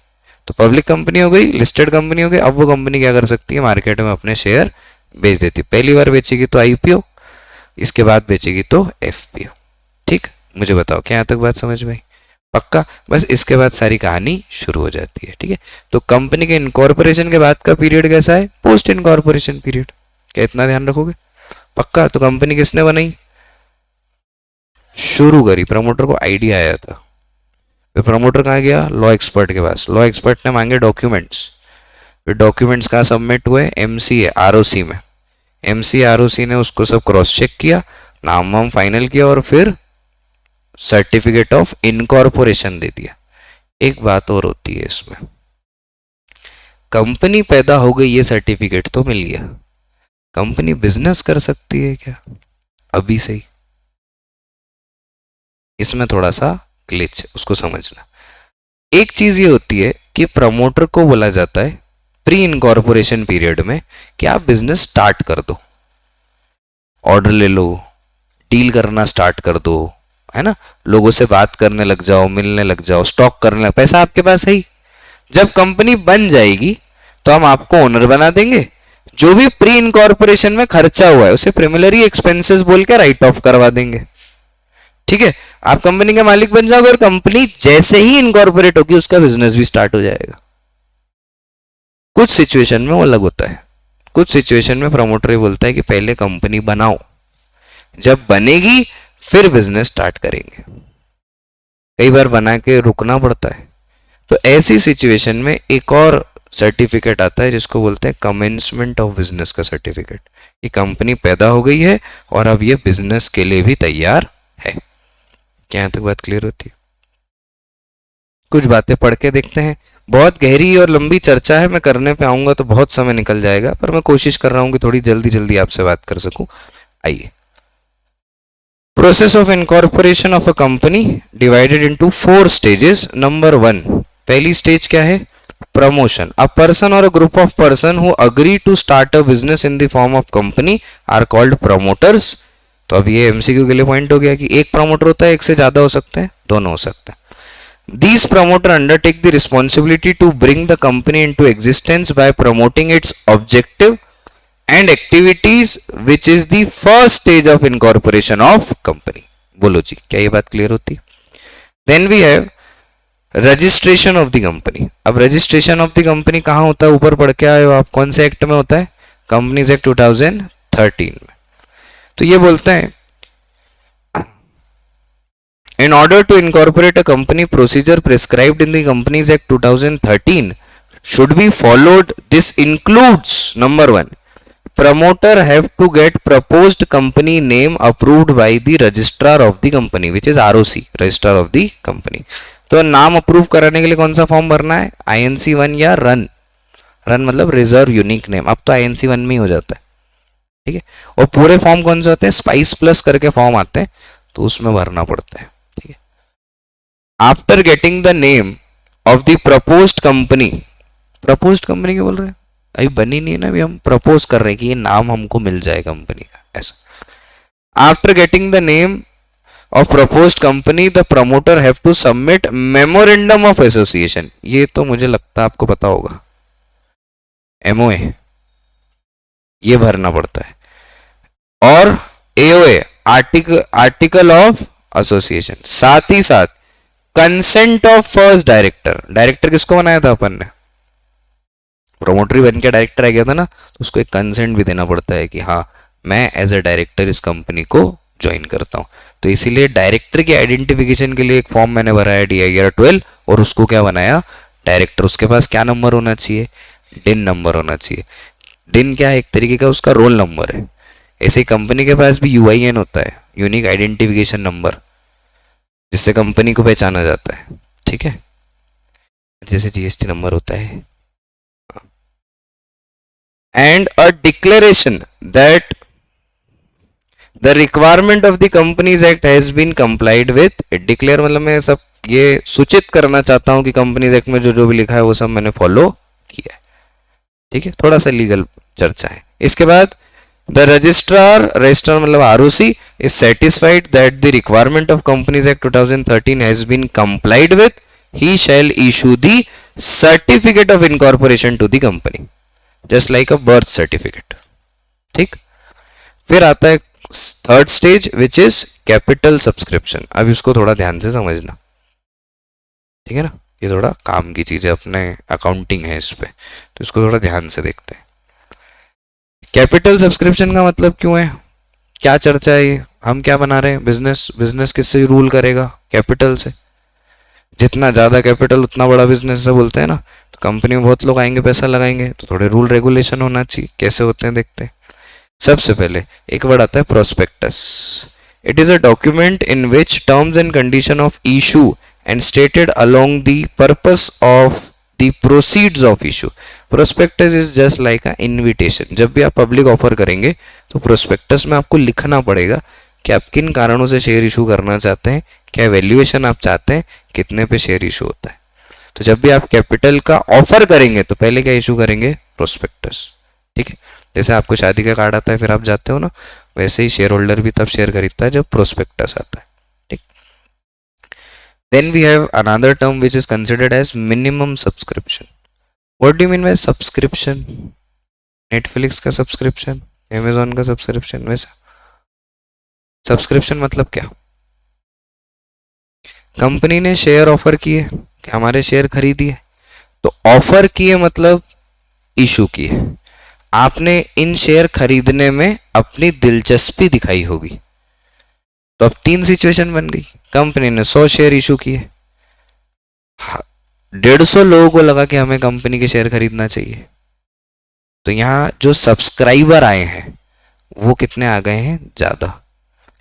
तो पब्लिक कंपनी हो गई, लिस्टेड कंपनी हो गई। अब वो कंपनी क्या कर सकती है, मार्केट में अपने शेयर बेच देती। पहली बार बेचेगी तो IPO, इसके बाद बेचेगी तो FPO। ठीक, मुझे बताओ क्या यहाँ तक बात समझ में आई? पक्का? बस इसके बाद सारी कहानी शुरू हो जाती है। ठीक है, तो कंपनी के इनकॉर्पोरेशन के बाद का पीरियड कैसा है? Post incorporation period. क्या इतना ध्यान रखोगे? पक्का? तो कंपनी किसने बनाई? शुरू करी, प्रमोटर को आइडिया आया था, फिर प्रमोटर कहाँ गया? लॉ एक्सपर्ट के पास। लॉ एक्सपर्ट ने मांगे डॉक्यूमेंट्स, फिर डॉक्यूमेंट्स कहाँ सबमिट हुए? एमसीए आरओसी में। एमसीए आरओसी ने उसको सब क्रॉस चेक किया, नाम वाम फाइनल किया और फिर सर्टिफिकेट ऑफ इनकॉर्पोरेशन दे दिया। एक बात और होती है इसमें, कंपनी पैदा हो गई, ये सर्टिफिकेट तो मिल गया, कंपनी बिजनेस कर सकती है क्या अभी से ही? इसमें थोड़ा सा ग्लिच, उसको समझना। एक चीज ये होती है कि प्रमोटर को बोला जाता है प्री इनकॉर्पोरेशन पीरियड में कि आप बिजनेस स्टार्ट कर दो, ऑर्डर ले लो, डील करना स्टार्ट कर दो, है ना, लोगों से बात करने लग जाओ, मिलने लग जाओ, स्टॉक करने लग, पैसा आपके पास है ही। जब कंपनी बन जाएगी तो हम आपको ओनर बना देंगे, जो भी प्री इनकॉर्पोरेशन में खर्चा हुआ है उसे प्रिमिलरी एक्सपेंसेस बोल के राइट ऑफ करवा देंगे। ठीक है, आप कंपनी के मालिक बन जाओगे और कंपनी जैसे ही इनकॉर्पोरेट होगी उसका बिजनेस भी स्टार्ट हो जाएगा। कुछ सिचुएशन में वो अलग होता है, कुछ सिचुएशन में प्रमोटर ही बोलता है कि पहले कंपनी बनाओ, जब बनेगी फिर बिजनेस स्टार्ट करेंगे। कई बार बना के रुकना पड़ता है। तो ऐसी सिचुएशन में एक और सर्टिफिकेट आता है जिसको बोलते हैं कमेंसमेंट ऑफ बिजनेस का सर्टिफिकेट, कि कंपनी पैदा हो गई है और अब ये बिजनेस के लिए भी तैयार है। क्या यहां तक बात क्लियर होती है? कुछ बातें पढ़ के देखते हैं। बहुत गहरी और लंबी चर्चा है, मैं करने पे आऊंगा तो बहुत समय निकल जाएगा, पर मैं कोशिश कर रहा हूं कि थोड़ी जल्दी जल्दी आपसे बात कर सकूं। आइए, process of incorporation of a company divided into 4 stages. Number 1, पहली स्टेज क्या है? प्रमोशन। अ पर्सन और a group of person who agree to start a business in the form of company are called promoters. तो अब ये एमसीक्यू के लिए पॉइंट हो गया कि एक प्रमोटर होता है, एक से ज्यादा हो सकते हैं, दोनों हो सकते हैं। These promoter undertake the responsibility to bring the company into existence by promoting its objective and activities, which is the first stage of incorporation of company. बोलो जी, क्या ये बात क्लियर होती? Then we have registration of the company. अब registration of the company कहाँ होता है? ऊपर पढ़ के आए हो आप, कौन से एक्ट में होता है? Companies Act 2013 में। तो ये बोलते हैं in order to incorporate a company, procedure prescribed in the Companies Act 2013 should be followed. This includes number 1, promoter have to get proposed company name approved by the registrar of the company, which is ROC, registrar of the company. तो नाम अप्रूव कराने के लिए कौन सा फॉर्म भरना है? INC1 या रन। रन मतलब रिजर्व यूनिक नेम, अब तो INC1 में ही हो जाता है। ठीक है, और पूरे फॉर्म कौन से होते हैं? स्पाइस प्लस करके फॉर्म आते हैं, तो उसमें भरना पड़ता है। ठीक है, after getting the name of the proposed company, proposed company क्या बोल रहे हैं? अभी बनी नहीं है ना, अभी हम प्रपोज कर रहे हैं कि ये नाम हमको मिल जाए कंपनी का, ऐसा। After getting the name of proposed company the promoter have to submit memorandum of association. ये तो मुझे लगता है आपको पता होगा, एमओए ये भरना पड़ता है, और एओए आर्टिकल ऑफ एसोसिएशन। साथ ही साथ consent of first director. Director किसको बनाया था अपन ने? प्रोमोटरी बन के डायरेक्टर आ गया था ना, तो उसको एक कंसेंट भी देना पड़ता है कि हाँ मैं एज अ डायरेक्टर इस कंपनी को ज्वाइन करता हूँ। तो इसीलिए डायरेक्टर के आइडेंटिफिकेशन के लिए एक फॉर्म मैंने भरा है DIR 12, और उसको क्या बनाया? डायरेक्टर। उसके पास क्या नंबर होना चाहिए? डिन नंबर होना चाहिए। डिन क्या है? एक तरीके का उसका रोल नंबर है। ऐसे कंपनी के पास भी UIN होता है, यूनिक आइडेंटिफिकेशन नंबर, जिससे कंपनी को पहचाना जाता है। ठीक है, जैसे GST नंबर होता है। And a declaration that the requirement of the companies act has been complied with. Declare मतलब मैं सब ये सूचित करना चाहता हूं कि कंपनीज एक्ट में जो जो भी लिखा है वो सब मैंने फॉलो किया है। ठीक है, थोड़ा सा लीगल चर्चा है। इसके बाद द रजिस्ट्रार मतलब ROC is satisfied that the requirement of Companies Act 2013 has been complied with, he shall issue the certificate of incorporation to the company, just like a birth certificate. ठीक, फिर आता है third stage which is capital subscription. अब इसको थोड़ा ध्यान से समझना। ठीक है ना। ये थोड़ा काम की चीज़ है, अपने अकाउंटिंग है इस पे, तो इसको थोड़ा ध्यान से देखते हैं। कैपिटल सब्सक्रिप्शन का मतलब क्यों है, क्या चर्चा है ये, हम क्या बना रहे हैं, बिजनेस, बिजनेस किससे रूल करेगा, कैपिटल से। जितना ज़्यादा कैपिटल उतना बड़ा बिजनेस से बोलते हैं ना। तो कंपनी में बहुत लोग आएंगे, पैसा लगाएंगे, तो थोड़े रूल रेगुलेशन होना चाहिए। कैसे होते हैं देखते हैं। सबसे पहले एक वर्ड आता है prospectus. It is a document in which terms and condition of issue and stated along the purpose of the proceeds of issue. Prospectus is just like a invitation. जब भी आप पब्लिक ऑफर करेंगे तो प्रोस्पेक्टस में आपको लिखना पड़ेगा कि आप किन कारणों से शेयर इशू करना चाहते हैं, क्या वैल्यूएशन आप चाहते हैं, कितने पे शेयर इशू होता है। तो जब भी आप कैपिटल का ऑफर करेंगे तो पहले क्या इशू करेंगे, प्रोस्पेक्टस। ठीक है, जैसे आपको शादी का कार्ड आता है फिर आप जाते हो ना, वैसे ही शेयर होल्डर भी तब शेयर खरीदता है जब प्रोस्पेक्टस आता है। ठीक। Then we have another term which is considered as minimum subscription. What do you mean by subscription? Netflix का सब्सक्रिप्शन, अमेजोन का सब्सक्रिप्शन, वैसा सब्सक्रिप्शन मतलब क्या, कंपनी ने शेयर ऑफर किए कि हमारे शेयर खरीदिए, तो ऑफर किए मतलब इशू किए, आपने इन शेयर खरीदने में अपनी दिलचस्पी दिखाई होगी। तो अब तीन सिचुएशन बन गई। कंपनी ने 100 शेयर इशू किए, 150 लोगों को लगा कि हमें कंपनी के शेयर खरीदना चाहिए, तो यहाँ जो सब्सक्राइबर आए हैं वो कितने आ गए हैं, ज्यादा।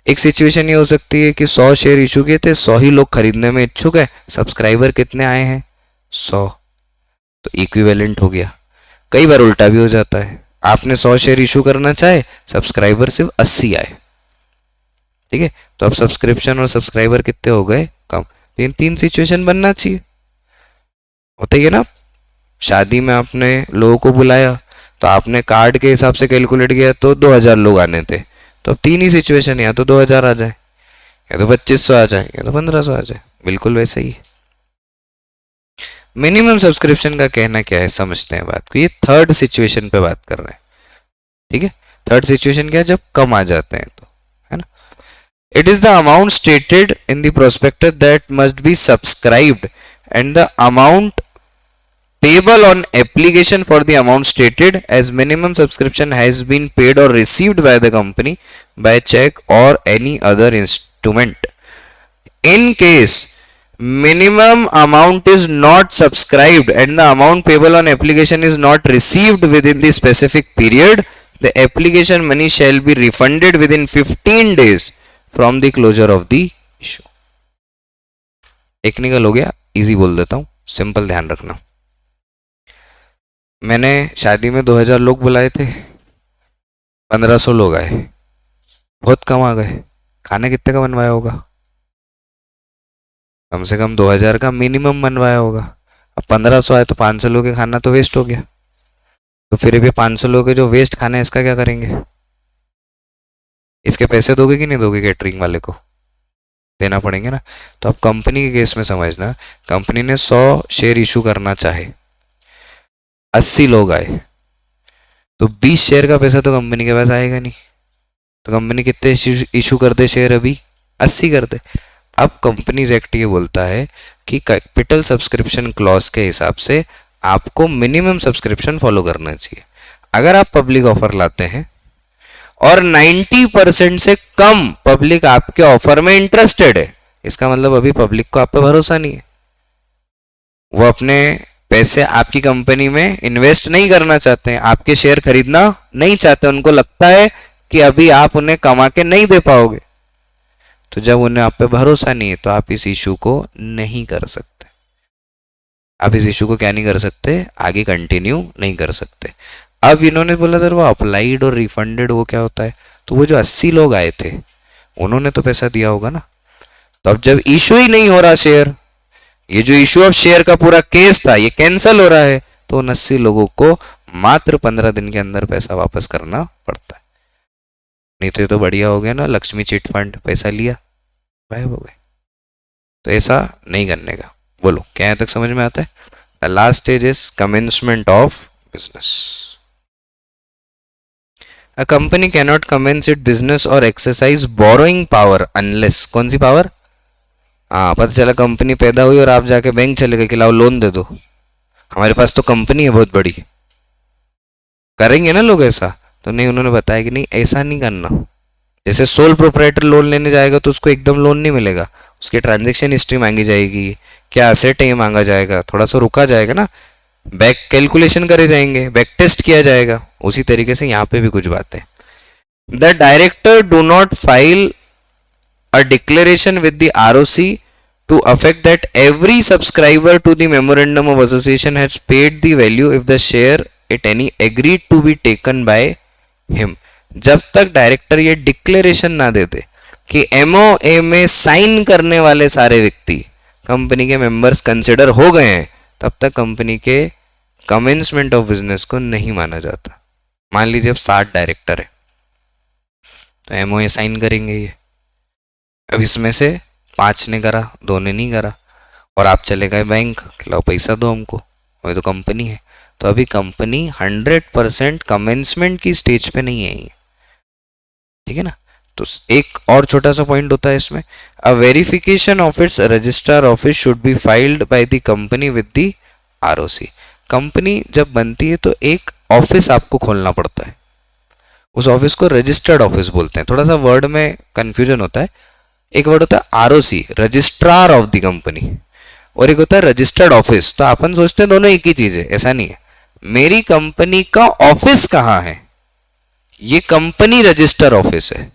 एक सिचुएशन ये हो सकती है कि 100 शेयर इशू किए थे, 100 ही लोग खरीदने में इच्छुक है, सब्सक्राइबर कितने आए हैं, 100, तो इक्विवेलेंट हो गया। कई बार उल्टा भी हो जाता है, आपने 100 शेयर इशू करना चाहे, सब्सक्राइबर सिर्फ 80 आए। ठीक है, तो अब सब्सक्रिप्शन और सब्सक्राइबर कितने हो गए, कम। तीन तीन सिचुएशन बनना चाहिए, होता ही है ना। शादी में आपने लोगों को बुलाया तो आपने कार्ड के हिसाब से कैलकुलेट किया तो 2000 लोग आने थे, तो अब तीन ही सिचुएशन, या तो 2000 आ जाए, या तो 2500 आ जाए, या तो 1500 आ जाए, बिल्कुल वैसे ही। मिनिमम सब्सक्रिप्शन का कहना क्या है, समझते हैं बात को। ये थर्ड सिचुएशन पे बात कर रहे हैं। ठीक है, थर्ड सिचुएशन क्या है, जब कम आ जाते हैं तो, है ना। It is the amount stated in the prospectus that must be subscribed and the amount payable on application for the amount stated as minimum subscription has been paid or received by the company by check or any other instrument. In case minimum amount is not subscribed and the amount payable on application is not received within the specific period, the application money shall be refunded within 15 days from the closure of the issue. Technical हो गया, इजी बोल देता हूँ, सिंपल ध्यान रखना। मैंने शादी में 2000 लोग बुलाए थे, 1500 लोग आए, बहुत कम आ गए। खाना कितने का बनवाया होगा, कम से कम 2000 का मिनिमम बनवाया होगा। अब 1500 आए तो 500 लोग के खाना तो वेस्ट हो गया। तो फिर भी 500 लोग के जो वेस्ट खाना है इसका क्या करेंगे, इसके पैसे दोगे कि नहीं दोगे, कैटरिंग वाले को देना पड़ेंगे ना। तो अब कंपनी के केस में समझना, कंपनी ने 100 शेयर इशू करना चाहे, 80 लोग आए, तो 20 शेयर का पैसा तो कंपनी के पास आएगा नहीं। तो कंपनी कितने इशू कर दे शेयर, अभी 80 कर दे। अब कंपनीज एक्ट ये बोलता है कि कैपिटल सब्सक्रिप्शन क्लॉज के हिसाब से आपको मिनिमम सब्सक्रिप्शन फॉलो करना चाहिए। अगर आप पब्लिक ऑफर लाते हैं और 90% से कम पब्लिक आपके ऑफर में इंटरेस्टेड है, इसका मतलब अभी पब्लिक को आप पे भरोसा नहीं है, वो अपने पैसे आपकी कंपनी में इन्वेस्ट नहीं करना चाहते हैं, आपके शेयर खरीदना नहीं चाहते, उनको लगता है कि अभी आप उन्हें कमा के नहीं दे पाओगे। तो जब उन्हें आप पे भरोसा नहीं है तो आप इस इशू को नहीं कर सकते। आप इस इशू को क्या नहीं कर सकते, आगे कंटिन्यू नहीं कर सकते। अब इन्होंने बोला सर वो अप्लाइड और रिफंडेड वो क्या होता है, तो वो जो 80 लोग आए थे उन्होंने तो पैसा दिया होगा ना। तो अब जब इशू ही नहीं हो रहा शेयर, ये जो इशू ऑफ शेयर का पूरा केस था ये कैंसिल हो रहा है, तो उन 80 लोगों को मात्र 15 दिन के अंदर पैसा वापस करना पड़ता है। नहीं तो ये तो बढ़िया हो गया ना, लक्ष्मी चिट फंड, पैसा लिया गायब हो गए। तो ऐसा नहीं करने का। बोलो क्या यहाँ तक समझ में आता है। The last stage is commencement of business. A company cannot commence it business और एक्सरसाइज बोरोइंग पावर अनलेस, कौन सी पावर, हाँ, पता चला कंपनी पैदा हुई और आप जाके बैंक चले गए कि लाओ लोन दे दो, हमारे पास तो कंपनी है बहुत बड़ी। करेंगे ना लोग ऐसा? तो नहीं, उन्होंने बताया कि नहीं, ऐसा नहीं करना। जैसे सोल प्रोप्राइटर लोन लेने जाएगा तो उसको एकदम लोन नहीं मिलेगा, उसकी ट्रांजैक्शन हिस्ट्री मांगी जाएगी, क्या असेट है ये मांगा जाएगा, थोड़ा सा रुका जाएगा ना, बैक कैलकुलेशन करे जाएंगे, बैक टेस्ट किया जाएगा। उसी तरीके से यहाँ पे भी कुछ बातें। The director do not file a declaration with the ROC to affect that every subscriber to the memorandum of association has paid the value if the share at any agreed to be taken by him। जब तक डायरेक्टर ये डिक्लेरेशन ना दे दे कि एमओए में साइन करने वाले सारे व्यक्ति कंपनी के मेंबर्स कंसिडर हो गए हैं, तब तक कंपनी के कमेंसमेंट ऑफ बिजनेस को नहीं माना जाता। मान लीजिए अब 60 डायरेक्टर है तो एमओए साइन करेंगे ये। अब इसमें से 5 ने करा, 2 ने नहीं करा, और आप चले गए बैंक, खिलाओ पैसा दो हमको, वही तो कंपनी है। तो अभी कंपनी 100% कमेंसमेंट की स्टेज पे नहीं है ये, ठीक है ना। तो एक और छोटा सा पॉइंट होता है इसमें, a verification of its registrar office should be filed by the company with the ROC. Company जब बनती है तो एक ऑफिस आपको खोलना पड़ता है, उस ऑफिस को रजिस्टर्ड ऑफिस बोलते हैं। थोड़ा सा वर्ड में कंफ्यूजन होता है, एक वर्ड होता है ROC, registrar of the company, और एक होता है रजिस्टर्ड ऑफिस। तो अपन सोचते हैं दोनों एक ही चीज है, ऐसा नहीं है। मेरी कंपनी का ऑफिस कहाँ है? ये कंपनी रजिस्टर ऑफिस है।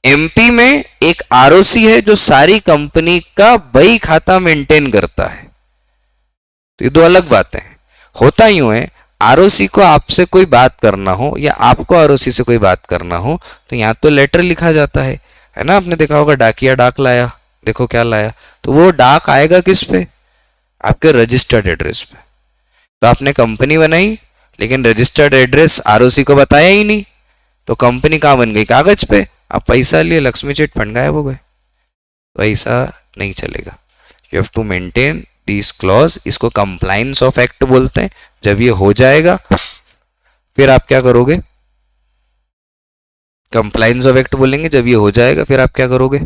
एमपी में एक आरओसी है जो सारी कंपनी का बही खाता मेंटेन करता है। तो ये दो अलग बातें हैं। होता यूं है, आरओसी को आपसे कोई बात करना हो या आपको आरओसी से कोई बात करना हो तो यहाँ तो लेटर लिखा जाता है ना। आपने देखा होगा डाकिया डाक लाया, देखो क्या लाया, तो वो डाक आएगा किस पे? आपके रजिस्टर्ड एड्रेस पे। तो आपने कंपनी बनाई लेकिन रजिस्टर्ड एड्रेस आरओसी को बताया ही नहीं, तो कंपनी कहाँ बन गई? कागज पे। आप पैसा लिए, लक्ष्मी चिट फंड गायब हो गए। तो ऐसा नहीं चलेगा। You have to maintain this clause. इसको कंप्लायंस ऑफ एक्ट बोलते हैं। जब ये हो जाएगा फिर आप क्या करोगे? कंप्लायंस ऑफ एक्ट बोलेंगे। जब ये हो जाएगा फिर आप क्या करोगे?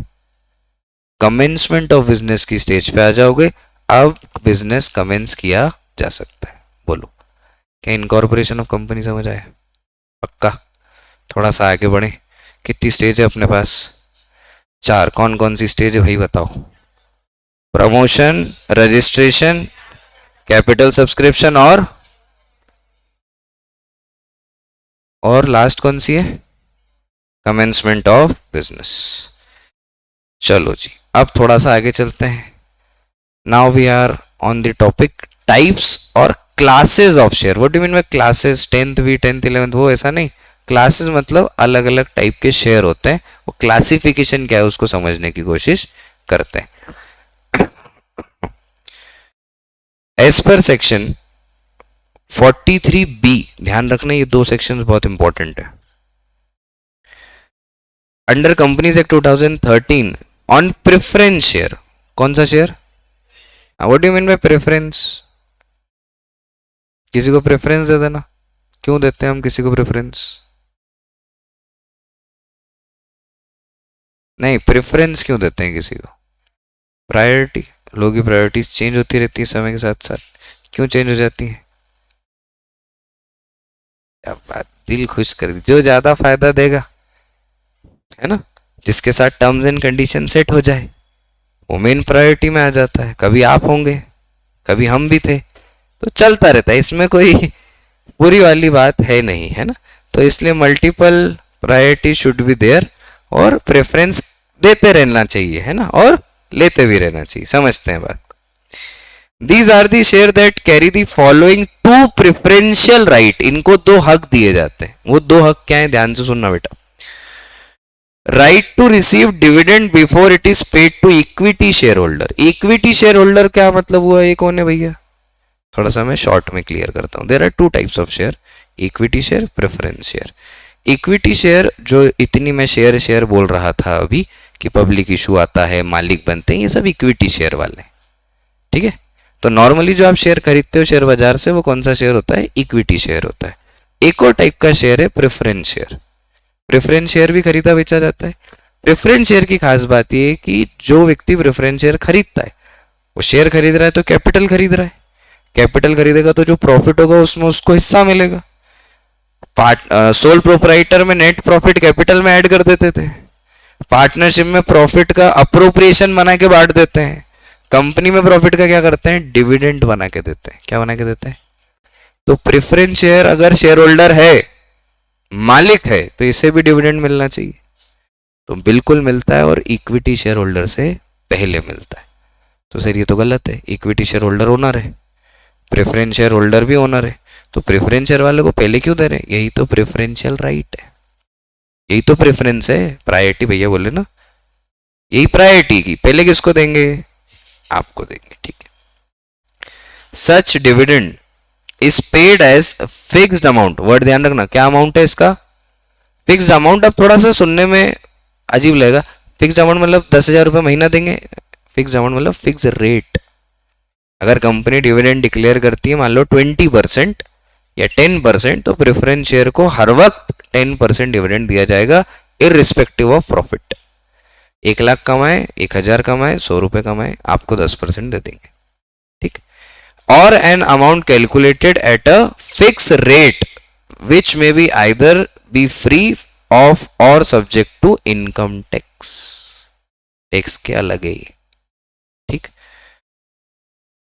कमेंसमेंट ऑफ बिजनेस की स्टेज पे आ जाओगे। अब बिजनेस कमेंस किया जा सकता है। बोलो, क्या इनकॉर्पोरेशन ऑफ कंपनी समझ आया? पक्का? थोड़ा सा आगे बढ़े। कितनी स्टेज है अपने पास? 4। कौन कौन सी स्टेज है भाई बताओ? प्रमोशन, रजिस्ट्रेशन, कैपिटल सब्सक्रिप्शन और लास्ट कौन सी है? Commencement of business. चलो जी, अब थोड़ा सा आगे चलते हैं। Now we are on the topic types और classes of share. What do mean by classes? 10th भी 10th 11th वो ऐसा नहीं। क्लासेस मतलब अलग अलग टाइप के शेयर होते हैं। वो क्लासिफिकेशन क्या है उसको समझने की कोशिश करते हैं। एज पर सेक्शन 43B, ध्यान रखना ये 2 सेक्शन बहुत इंपॉर्टेंट है। Under companies act 2013 on preference share. कौन सा share? What do you mean bye preference? किसी को प्रेफरेंस दे देना। क्यों देते हैं हम किसी को प्रेफरेंस? नहीं, प्रेफरेंस क्यों देते हैं किसी को? प्रायोरिटी। लोगों की प्रायोरिटीज चेंज होती रहती है समय के साथ साथ। क्यों चेंज हो जाती है? क्या बात, दिल खुश कर दी। जो ज्यादा फायदा देगा, है ना, जिसके साथ टर्म्स एंड कंडीशन सेट हो जाए, वो मेन प्रायोरिटी में आ जाता है। कभी आप होंगे, कभी हम भी थे, तो चलता रहता है। इसमें कोई पूरी वाली बात है नहीं, है ना। तो इसलिए multiple priority should be there, और प्रेफरेंस देते रहना चाहिए, है ना, और लेते भी रहना चाहिए। समझते हैं बात को। These are the share that carry the following 2 preferential right। इनको 2 हक दिए जाते हैं। वो 2 हक क्या है? ध्यान से सुनना बेटा। Right to receive dividend before it is paid to equity share holder. Equity share holder क्या मतलब हुआ? ये कौन है भैया? थोड़ा सा मैं शॉर्ट में क्लियर करता हूं। There are 2 types of share, equity share, preference share. Equity share जो इतनी मैं शेयर बोल रहा था अभी कि पब्लिक इशू आता है, मालिक बनते हैं, ये सब इक्विटी शेयर वाले, ठीक है। तो नॉर्मली जो आप शेयर खरीदते हो शेयर बाजार से, वो कौन सा शेयर होता है? इक्विटी शेयर होता है। एक और टाइप का शेयर है प्रेफरेंस शेयर। प्रेफरेंस शेयर भी खरीदा बेचा जाता है। प्रेफरेंस शेयर की खास बात यह है कि जो व्यक्ति प्रेफरेंस शेयर खरीदता है वो शेयर खरीद रहा है तो कैपिटल खरीद रहा है, कैपिटल खरीदेगा तो जो प्रॉफिट होगा उसमें उसको हिस्सा मिलेगा। सोल प्रोपराइटर में नेट प्रॉफिट कैपिटल में ऐड कर देते थे, पार्टनरशिप में प्रॉफिट का अप्रोप्रिएशन बना के बांट देते हैं, कंपनी में प्रॉफिट का क्या करते हैं, डिविडेंड बना के देते हैं। क्या बना के देते हैं? तो प्रेफरेंस शेयर अगर शेयर होल्डर है, मालिक है, तो इसे भी डिविडेंड मिलना चाहिए, तो बिल्कुल मिलता है, और इक्विटी शेयर होल्डर से पहले मिलता है। तो सर ये तो गलत है, इक्विटी शेयर होल्डर ओनर है, प्रेफरेंस शेयर होल्डर भी ओनर है, तो प्रेफरेंस शेयर वाले को पहले क्यों दे रहे हैं? यही तो प्रेफरेंशियल राइट है, यही तो प्रेफरेंस है, प्रायोरिटी भैया बोले ना, यही प्रायोरिटी की, पहले किसको देंगे? आपको देंगे, ठीक है। Such dividend is paid as fixed amount, word ध्यान रखना, क्या अमाउंट है इसका? Fixed amount. अब थोड़ा सा सुनने में अजीब लगेगा, फिक्स्ड अमाउंट मतलब 10,000 रुपये महीना देंगे, फिक्स्ड अमाउंट मतलब फिक्स रेट। अगर कंपनी डिविडेंड डिक्लेयर करती है मान लो 20% या 10%, तो प्रेफरेंस शेयर को हर वक्त 10% डिविडेंड दिया जाएगा, इररिस्पेक्टिव ऑफ प्रॉफिट। 1,00,000 कमाए, 1,000 कमाए, 100 रुपये कमाए, आपको 10% दे देंगे, ठीक। और an amount calculated at a fix rate which may be either be free of और subject to income tax, tax क्या लगे, ठीक।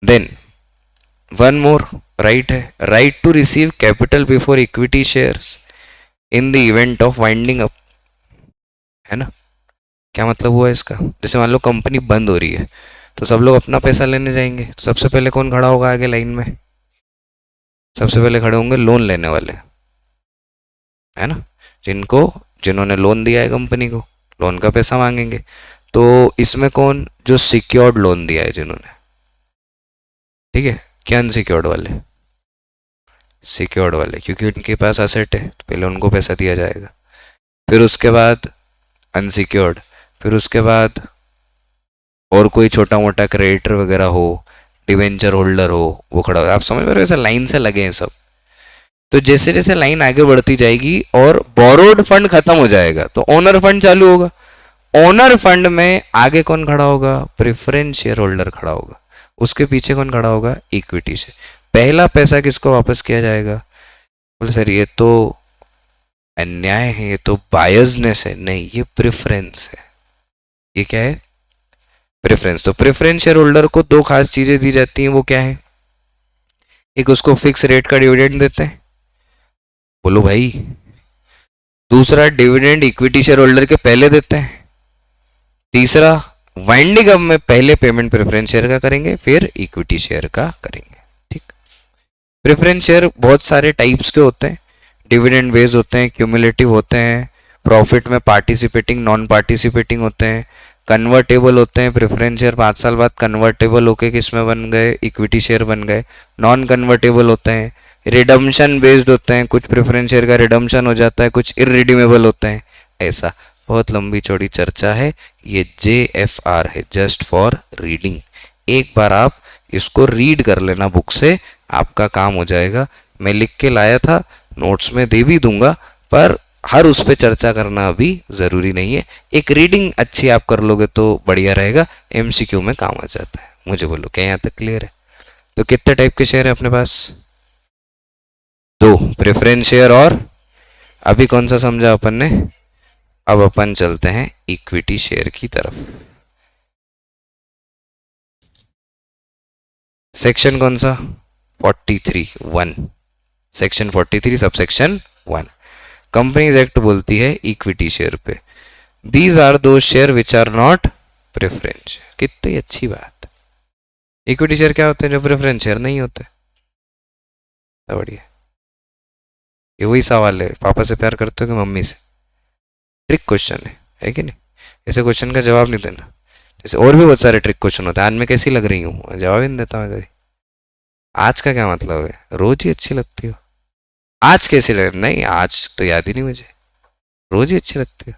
देन वन मोर राइट है, right to receive capital before equity shares in the event of winding up, है ना। क्या मतलब हुआ इसका? जैसे मान लो कंपनी बंद हो रही है, तो सब लोग अपना पैसा लेने जाएंगे, तो सबसे पहले कौन खड़ा होगा आगे लाइन में? सबसे पहले खड़े होंगे लोन लेने वाले, है ना, जिन्होंने लोन दिया है कंपनी को, लोन का पैसा मांगेंगे। तो इसमें कौन? जो सिक्योर्ड लोन दिया है जिन्होंने, ठीक है। क्या अनसिक्योर्ड वाले? सिक्योर्ड वाले, क्योंकि उनके पास असेट है, तो पहले उनको पैसा दिया जाएगा, फिर उसके बाद अनसिक्योर्ड, फिर उसके बाद और कोई छोटा मोटा क्रेडिटर वगैरह हो, डिवेंचर होल्डर हो, वो खड़ा हो। आप समझ में, ऐसा लाइन से लगे हैं सब। तो जैसे जैसे लाइन आगे बढ़ती जाएगी और बोरोड फंड खत्म हो जाएगा, तो ओनर फंड चालू होगा। ओनर फंड में आगे कौन खड़ा होगा? प्रेफरेंस शेयर होल्डर खड़ा होगा। उसके पीछे कौन खड़ा होगा? इक्विटी से। पहला पैसा किसको वापस किया जाएगा? बोले सर ये तो अन्याय है, ये तो बायसनेस है। नहीं, ये प्रेफरेंस है। ये क्या है? प्रेफरेंस। तो प्रेफरेंस शेयर होल्डर को दो खास चीजें दी जाती हैं, वो क्या है? एक, उसको फिक्स रेट का डिविडेंड देते हैं, बोलो भाई। दूसरा, डिविडेंड इक्विटी शेयर होल्डर के पहले देते हैं। तीसरा, वाइंडिंग अप में पहले पेमेंट प्रेफरेंस शेयर का करेंगे, फिर इक्विटी शेयर का करेंगे, ठीक। प्रेफरेंस शेयर बहुत सारे टाइप्स के होते हैं, डिविडेंड बेस्ड होते हैं, क्यूमुलेटिव होते हैं, प्रॉफिट में पार्टिसिपेटिंग, नॉन पार्टिसिपेटिंग होते हैं, कन्वर्टेबल होते हैं। प्रेफरेंस शेयर 5 साल बाद कन्वर्टेबल होके किस में बन गए? इक्विटी शेयर बन गए। नॉन कन्वर्टेबल होते हैं, रिडम्पशन बेस्ड होते हैं, कुछ प्रेफरेंस शेयर का रिडम्पशन हो जाता है, कुछ इररिडीमेबल होते हैं। ऐसा बहुत लंबी चौड़ी चर्चा है, ये JFR है, जस्ट फॉर रीडिंग। एक बार आप इसको रीड कर लेना बुक से, आपका काम हो जाएगा। मैं लिख के लाया था, नोट्स में दे भी दूंगा, पर हर उस पर चर्चा करना अभी ज़रूरी नहीं है। एक रीडिंग अच्छी आप कर लोगे तो बढ़िया रहेगा, MCQ में काम आ जाता है। मुझे बोलो क्या यहाँ तक क्लियर है? तो कितने टाइप के शेयर है अपने पास? 2, प्रेफरेंस शेयर और अभी कौन सा समझा अपन ने? अब अपन चलते हैं इक्विटी शेयर की तरफ। सेक्शन कौन सा? 43(1), सेक्शन 43 सबसेक्शन 1, कंपनीज एक्ट बोलती है इक्विटी शेयर पे, दीज आर दो share which are not preference. कितनी अच्छी बात। इक्विटी शेयर क्या होते हैं? जो प्रेफरेंस शेयर नहीं होते। बढ़िया। ये वही सवाल है, पापा से प्यार करते हो कि मम्मी से? ट्रिक क्वेश्चन है कि नहीं? ऐसे क्वेश्चन का जवाब नहीं देना। जैसे और भी बहुत सारे ट्रिक क्वेश्चन होते हैं, आज मैं कैसी लग रही हूँ जवाब ही नहीं देता मैं कभी। आज का क्या मतलब है? रोज ही अच्छी लगती हो। आज कैसी लग? नहीं, आज तो याद ही नहीं मुझे, रोज ही अच्छी लगती हो।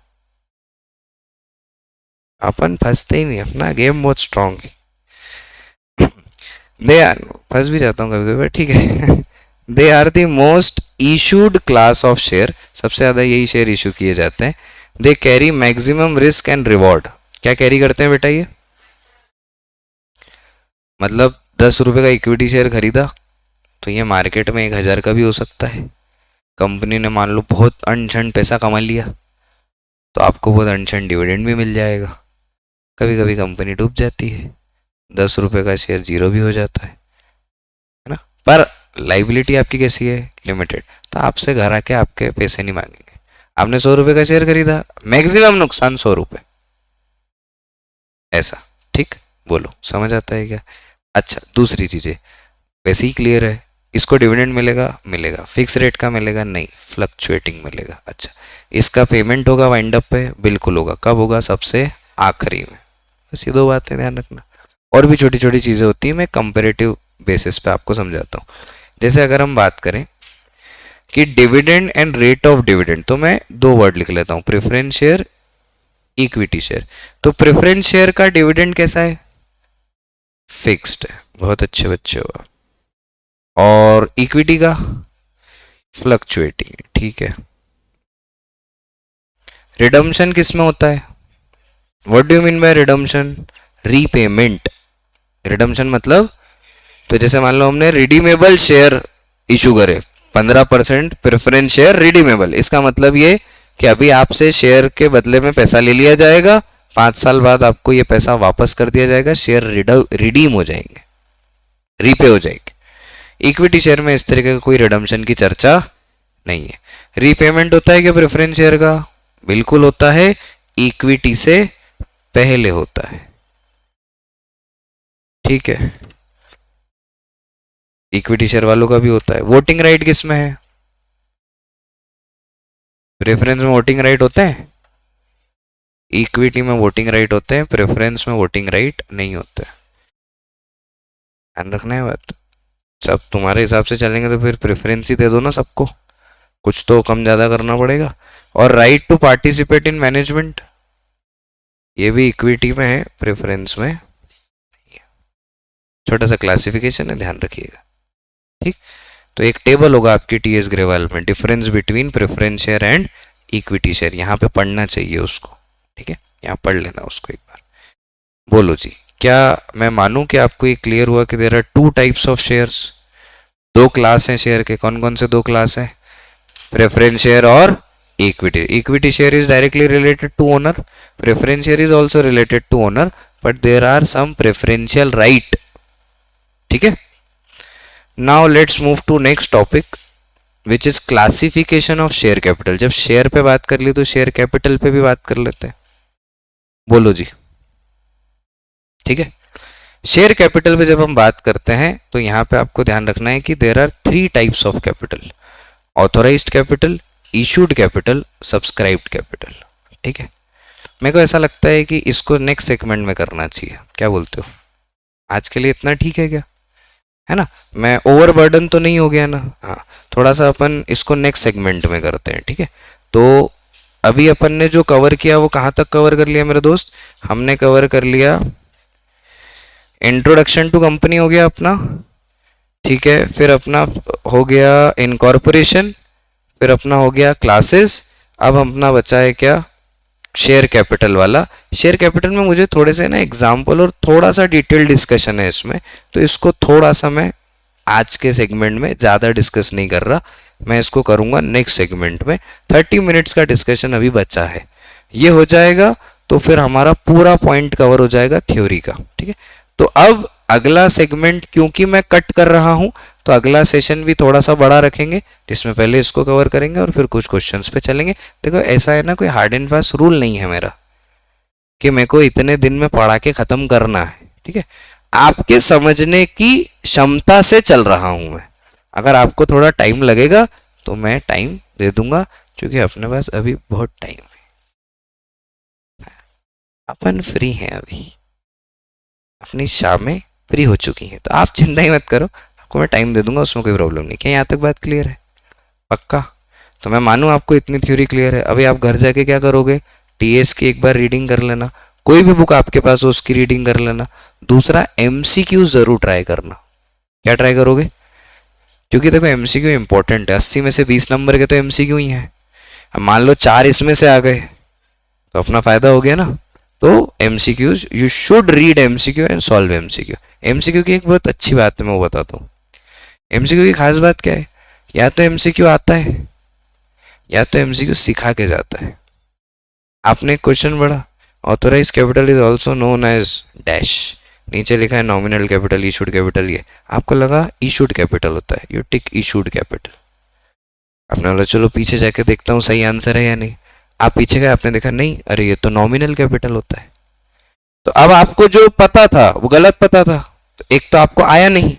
अपन फंसते ही नहीं, अपना गेम बहुत स्ट्रांग है। दे आर, फंस भी जाता हूँ कभी कभी, ठीक है। They are the most issued class of share, सबसे ज़्यादा यही शेयर इशू किए जाते हैं they carry maximum risk and reward. क्या कैरी करते हैं बेटा ये? मतलब 10 रुपए का इक्विटी शेयर खरीदा तो ये मार्केट में 1,000 का भी हो सकता है। कंपनी ने मान लो बहुत अनशन पैसा कमा लिया तो आपको बहुत अनशन डिविडेंड भी मिल जाएगा। कभी कभी कंपनी डूब जाती है, 10 रुपए का शेयर जीरो भी हो जाता है ना। पर लाइबिलिटी आपकी कैसी है? लिमिटेड। तो आपसे घर आके आपके पैसे नहीं मांगेंगे। आपने 100 रुपए का शेयर खरीदा, मैक्सिमम नुकसान 100 रुपए, ऐसा। ठीक, बोलो समझ आता है क्या? अच्छा, दूसरी चीजें वैसे ही क्लियर है। इसको डिविडेंड मिलेगा, मिलेगा। फिक्स रेट का मिलेगा नहीं, फ्लक्चुएटिंग मिलेगा। अच्छा, इसका पेमेंट होगा वाइंड अप पे? बिल्कुल होगा। कब होगा? सबसे आखिरी में। बस ये दो बातें ध्यान रखना। और भी छोटी छोटी चीज़ें होती हैं, मैं कंपेरेटिव बेसिस पे आपको समझाता हूँ। जैसे अगर हम बात करें कि dividend and rate of dividend, तो मैं दो वर्ड लिख लेता हूँ, प्रेफरेंस शेयर, इक्विटी शेयर। तो प्रेफरेंस शेयर का डिविडेंड कैसा है? फिक्स्ड है। बहुत अच्छे बच्चे हो। और इक्विटी का फ्लक्चुएटिंग है। ठीक है। रिडम्पशन किस में होता है? What do you mean bye redemption? Repayment. Redemption मतलब, तो जैसे मान लो हमने रिडीमेबल शेयर इशू करे, 15% प्रेफरेंस शेयर रिडीमेबल। इसका मतलब ये कि अभी आपसे शेयर के बदले में पैसा ले लिया जाएगा, 5 साल बाद आपको ये पैसा वापस कर दिया जाएगा, शेयर रिडीम हो जाएंगे, रीपे हो जाएंगे। इक्विटी शेयर में इस तरीके का कोई रिडम्पशन की चर्चा नहीं है। रीपेमेंट होता है क्या प्रेफरेंस शेयर का? बिल्कुल होता है, इक्विटी से पहले होता है। ठीक है, इक्विटी शेयर वालों का भी होता है। वोटिंग राइट किस में है? प्रेफरेंस में वोटिंग राइट होते हैं, इक्विटी में वोटिंग राइट होते हैं, प्रेफरेंस में वोटिंग राइट नहीं होते। ध्यान रखना है बात। सब तुम्हारे हिसाब से चलेंगे तो फिर प्रेफरेंस ही दे दो ना सबको, कुछ तो कम ज़्यादा करना पड़ेगा। और right to participate in management, ये भी इक्विटी में है, प्रेफरेंस में। छोटा सा क्लासिफिकेशन है, ध्यान रखिएगा। ठीक, तो एक टेबल होगा आपकी टीएस ग्रेवाल में, difference between preference share and equity share, यहाँ पे पढ़ना चाहिए उसको। ठीक है, यहाँ पढ़ लेना उसको एक बार। बोलो जी, क्या मैं मानूं कि आपको ये क्लियर हुआ कि there are 2 types of shares? 2 class हैं शेयर के। कौन कौन से 2 क्लास हैं? प्रेफरेंस शेयर और equity. Equity share is directly related to owner, preference share is also related to owner, but there are some preferential right. ठीक है, now let's move to next topic which is classification of share capital. जब शेयर पे बात कर ली तो शेयर कैपिटल पे भी बात कर लेते हैं। बोलो जी। ठीक है, शेयर कैपिटल पे जब हम बात करते हैं तो यहां पे आपको ध्यान रखना है कि there are 3 types of capital, authorised capital, issued capital, subscribed capital. ठीक है, मेरे को ऐसा लगता है कि इसको नेक्स्ट सेगमेंट में करना चाहिए। क्या बोलते हो? आज के लिए इतना ठीक है क्या? है ना, मैं ओवरबर्डन तो नहीं हो गया ना? हाँ, थोड़ा सा अपन इसको नेक्स्ट सेगमेंट में करते हैं। ठीक है, तो अभी अपन ने जो कवर किया वो कहाँ तक कवर कर लिया मेरे दोस्त? हमने कवर कर लिया इंट्रोडक्शन टू कंपनी हो गया अपना। ठीक है, फिर अपना हो गया इनकॉर्पोरेशन, फिर अपना हो गया क्लासेस। अब अपना बचा है क्या? शेयर कैपिटल वाला। शेयर कैपिटल में मुझे थोड़े से ना एग्जाम्पल और थोड़ा सा डिटेल डिस्कशन है इसमें, तो इसको थोड़ा सा मैं आज के सेगमेंट में ज़्यादा डिस्कस नहीं कर रहा, मैं इसको करूँगा नेक्स्ट सेगमेंट में। 30 मिनट्स का डिस्कशन अभी बचा है, ये हो जाएगा तो फिर हमारा पूरा पॉइंट कवर हो जाएगा थ्योरी का। ठीक है, तो अब अगला सेगमेंट क्योंकि मैं कट कर रहा हूं तो अगला सेशन भी थोड़ा सा बड़ा रखेंगे, जिसमें पहले इसको कवर करेंगे और फिर कुछ क्वेश्चंस पे चलेंगे। देखो ऐसा है ना, कोई हार्ड एंड फास्ट रूल नहीं है मेरा कि मेरे को इतने दिन में पढ़ा के खत्म करना है। ठीक है, आपके समझने की क्षमता से चल रहा हूं मैं। अगर आपको थोड़ा टाइम लगेगा तो मैं टाइम दे दूंगा, क्योंकि अपने पास अभी बहुत टाइम है, अपन फ्री हैं अभी, अपनी शामें फ्री हो चुकी हैं, तो आप चिंता ही मत करो, आपको मैं टाइम दे दूंगा, उसमें कोई प्रॉब्लम नहीं। क्या यहाँ तक बात क्लियर है? पक्का? तो मैं मानूँ आपको इतनी थ्योरी क्लियर है। अभी आप घर जाके क्या करोगे? टीएस की एक बार रीडिंग कर लेना, कोई भी बुक आपके पास हो उसकी रीडिंग कर लेना। दूसरा, एमसीक्यू जरूर ट्राई करना। क्या ट्राई करोगे? क्योंकि देखो एमसीक्यू इंपॉर्टेंट है, 80 में से 20 नंबर के तो एमसीक्यू ही है। अब मान लो 4 इसमें से आ गए तो अपना फायदा हो गया ना। तो MCQs, you should read MCQ and solve MCQ. MCQ की एक बहुत अच्छी बात है, मैं वो बताता हूँ। एमसीक्यू की खास बात क्या है, या तो एमसीक्यू आता है या तो एमसीक्यू सिखा के जाता है। आपने एक क्वेश्चन पढ़ा, authorise capital is also known as dash, नीचे लिखा है नॉमिनल कैपिटल, इशूड कैपिटल, ये आपको लगा इशूड कैपिटल होता है, यू टिक इशूड कैपिटल। आपने बोला चलो पीछे जाके देखता हूँ सही आंसर है या नहीं। आप पीछे गए, आपने देखा नहीं, अरे ये तो नॉमिनल कैपिटल होता है। तो अब आपको जो पता था वो गलत पता था, तो एक तो आपको आया नहीं,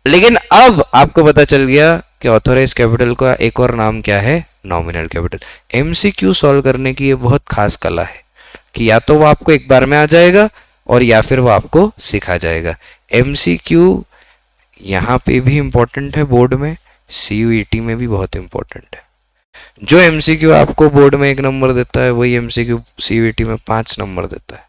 लेकिन अब आपको पता चल गया कि ऑथोराइज कैपिटल का एक और नाम क्या है, नॉमिनल कैपिटल। एमसीक्यू सॉल्व करने की ये बहुत खास कला है कि या तो वो आपको एक बार में आ जाएगा और या फिर वो आपको सिखा जाएगा। एमसीक्यू यहाँ पे भी इंपॉर्टेंट है बोर्ड में, सीयूईटी में भी बहुत इंपॉर्टेंट है। जो एमसीक्यू आपको बोर्ड में 1 नंबर देता है वही एमसीक्यू सीयूईटी में 5 नंबर देता है।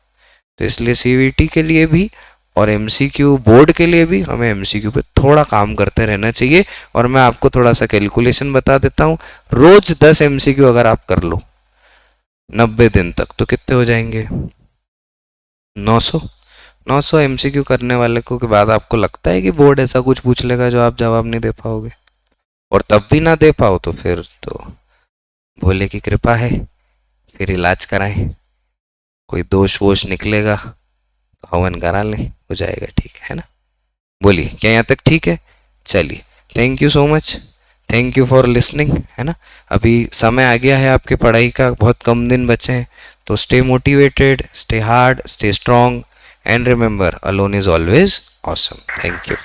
तो इसलिए सीयूईटी के लिए भी और एमसीक्यू बोर्ड के लिए भी हमें एमसीक्यू पे थोड़ा काम करते रहना चाहिए। और मैं आपको थोड़ा सा कैलकुलेशन बता देता हूँ, रोज 10 एमसीक्यू अगर आप कर लो 90 दिन तक तो कितने हो जाएंगे, 900 एमसीक्यू करने वाले को के बाद आपको लगता है कि बोर्ड ऐसा कुछ पूछ लेगा जो आप जवाब नहीं दे पाओगे? और तब भी ना दे पाओ तो फिर तो भोले की कृपा है, फिर इलाज कराएं, कोई दोष वोष निकलेगा तो हवन करा लें, हो जाएगा ठीक है ना। बोलिए क्या यहाँ तक ठीक है? चलिए, thank you so much, thank you for listening, है ना। अभी समय आ गया है आपके पढ़ाई का, बहुत कम दिन बचे हैं, तो stay motivated, stay hard, stay strong and remember, alone is always awesome. Thank you.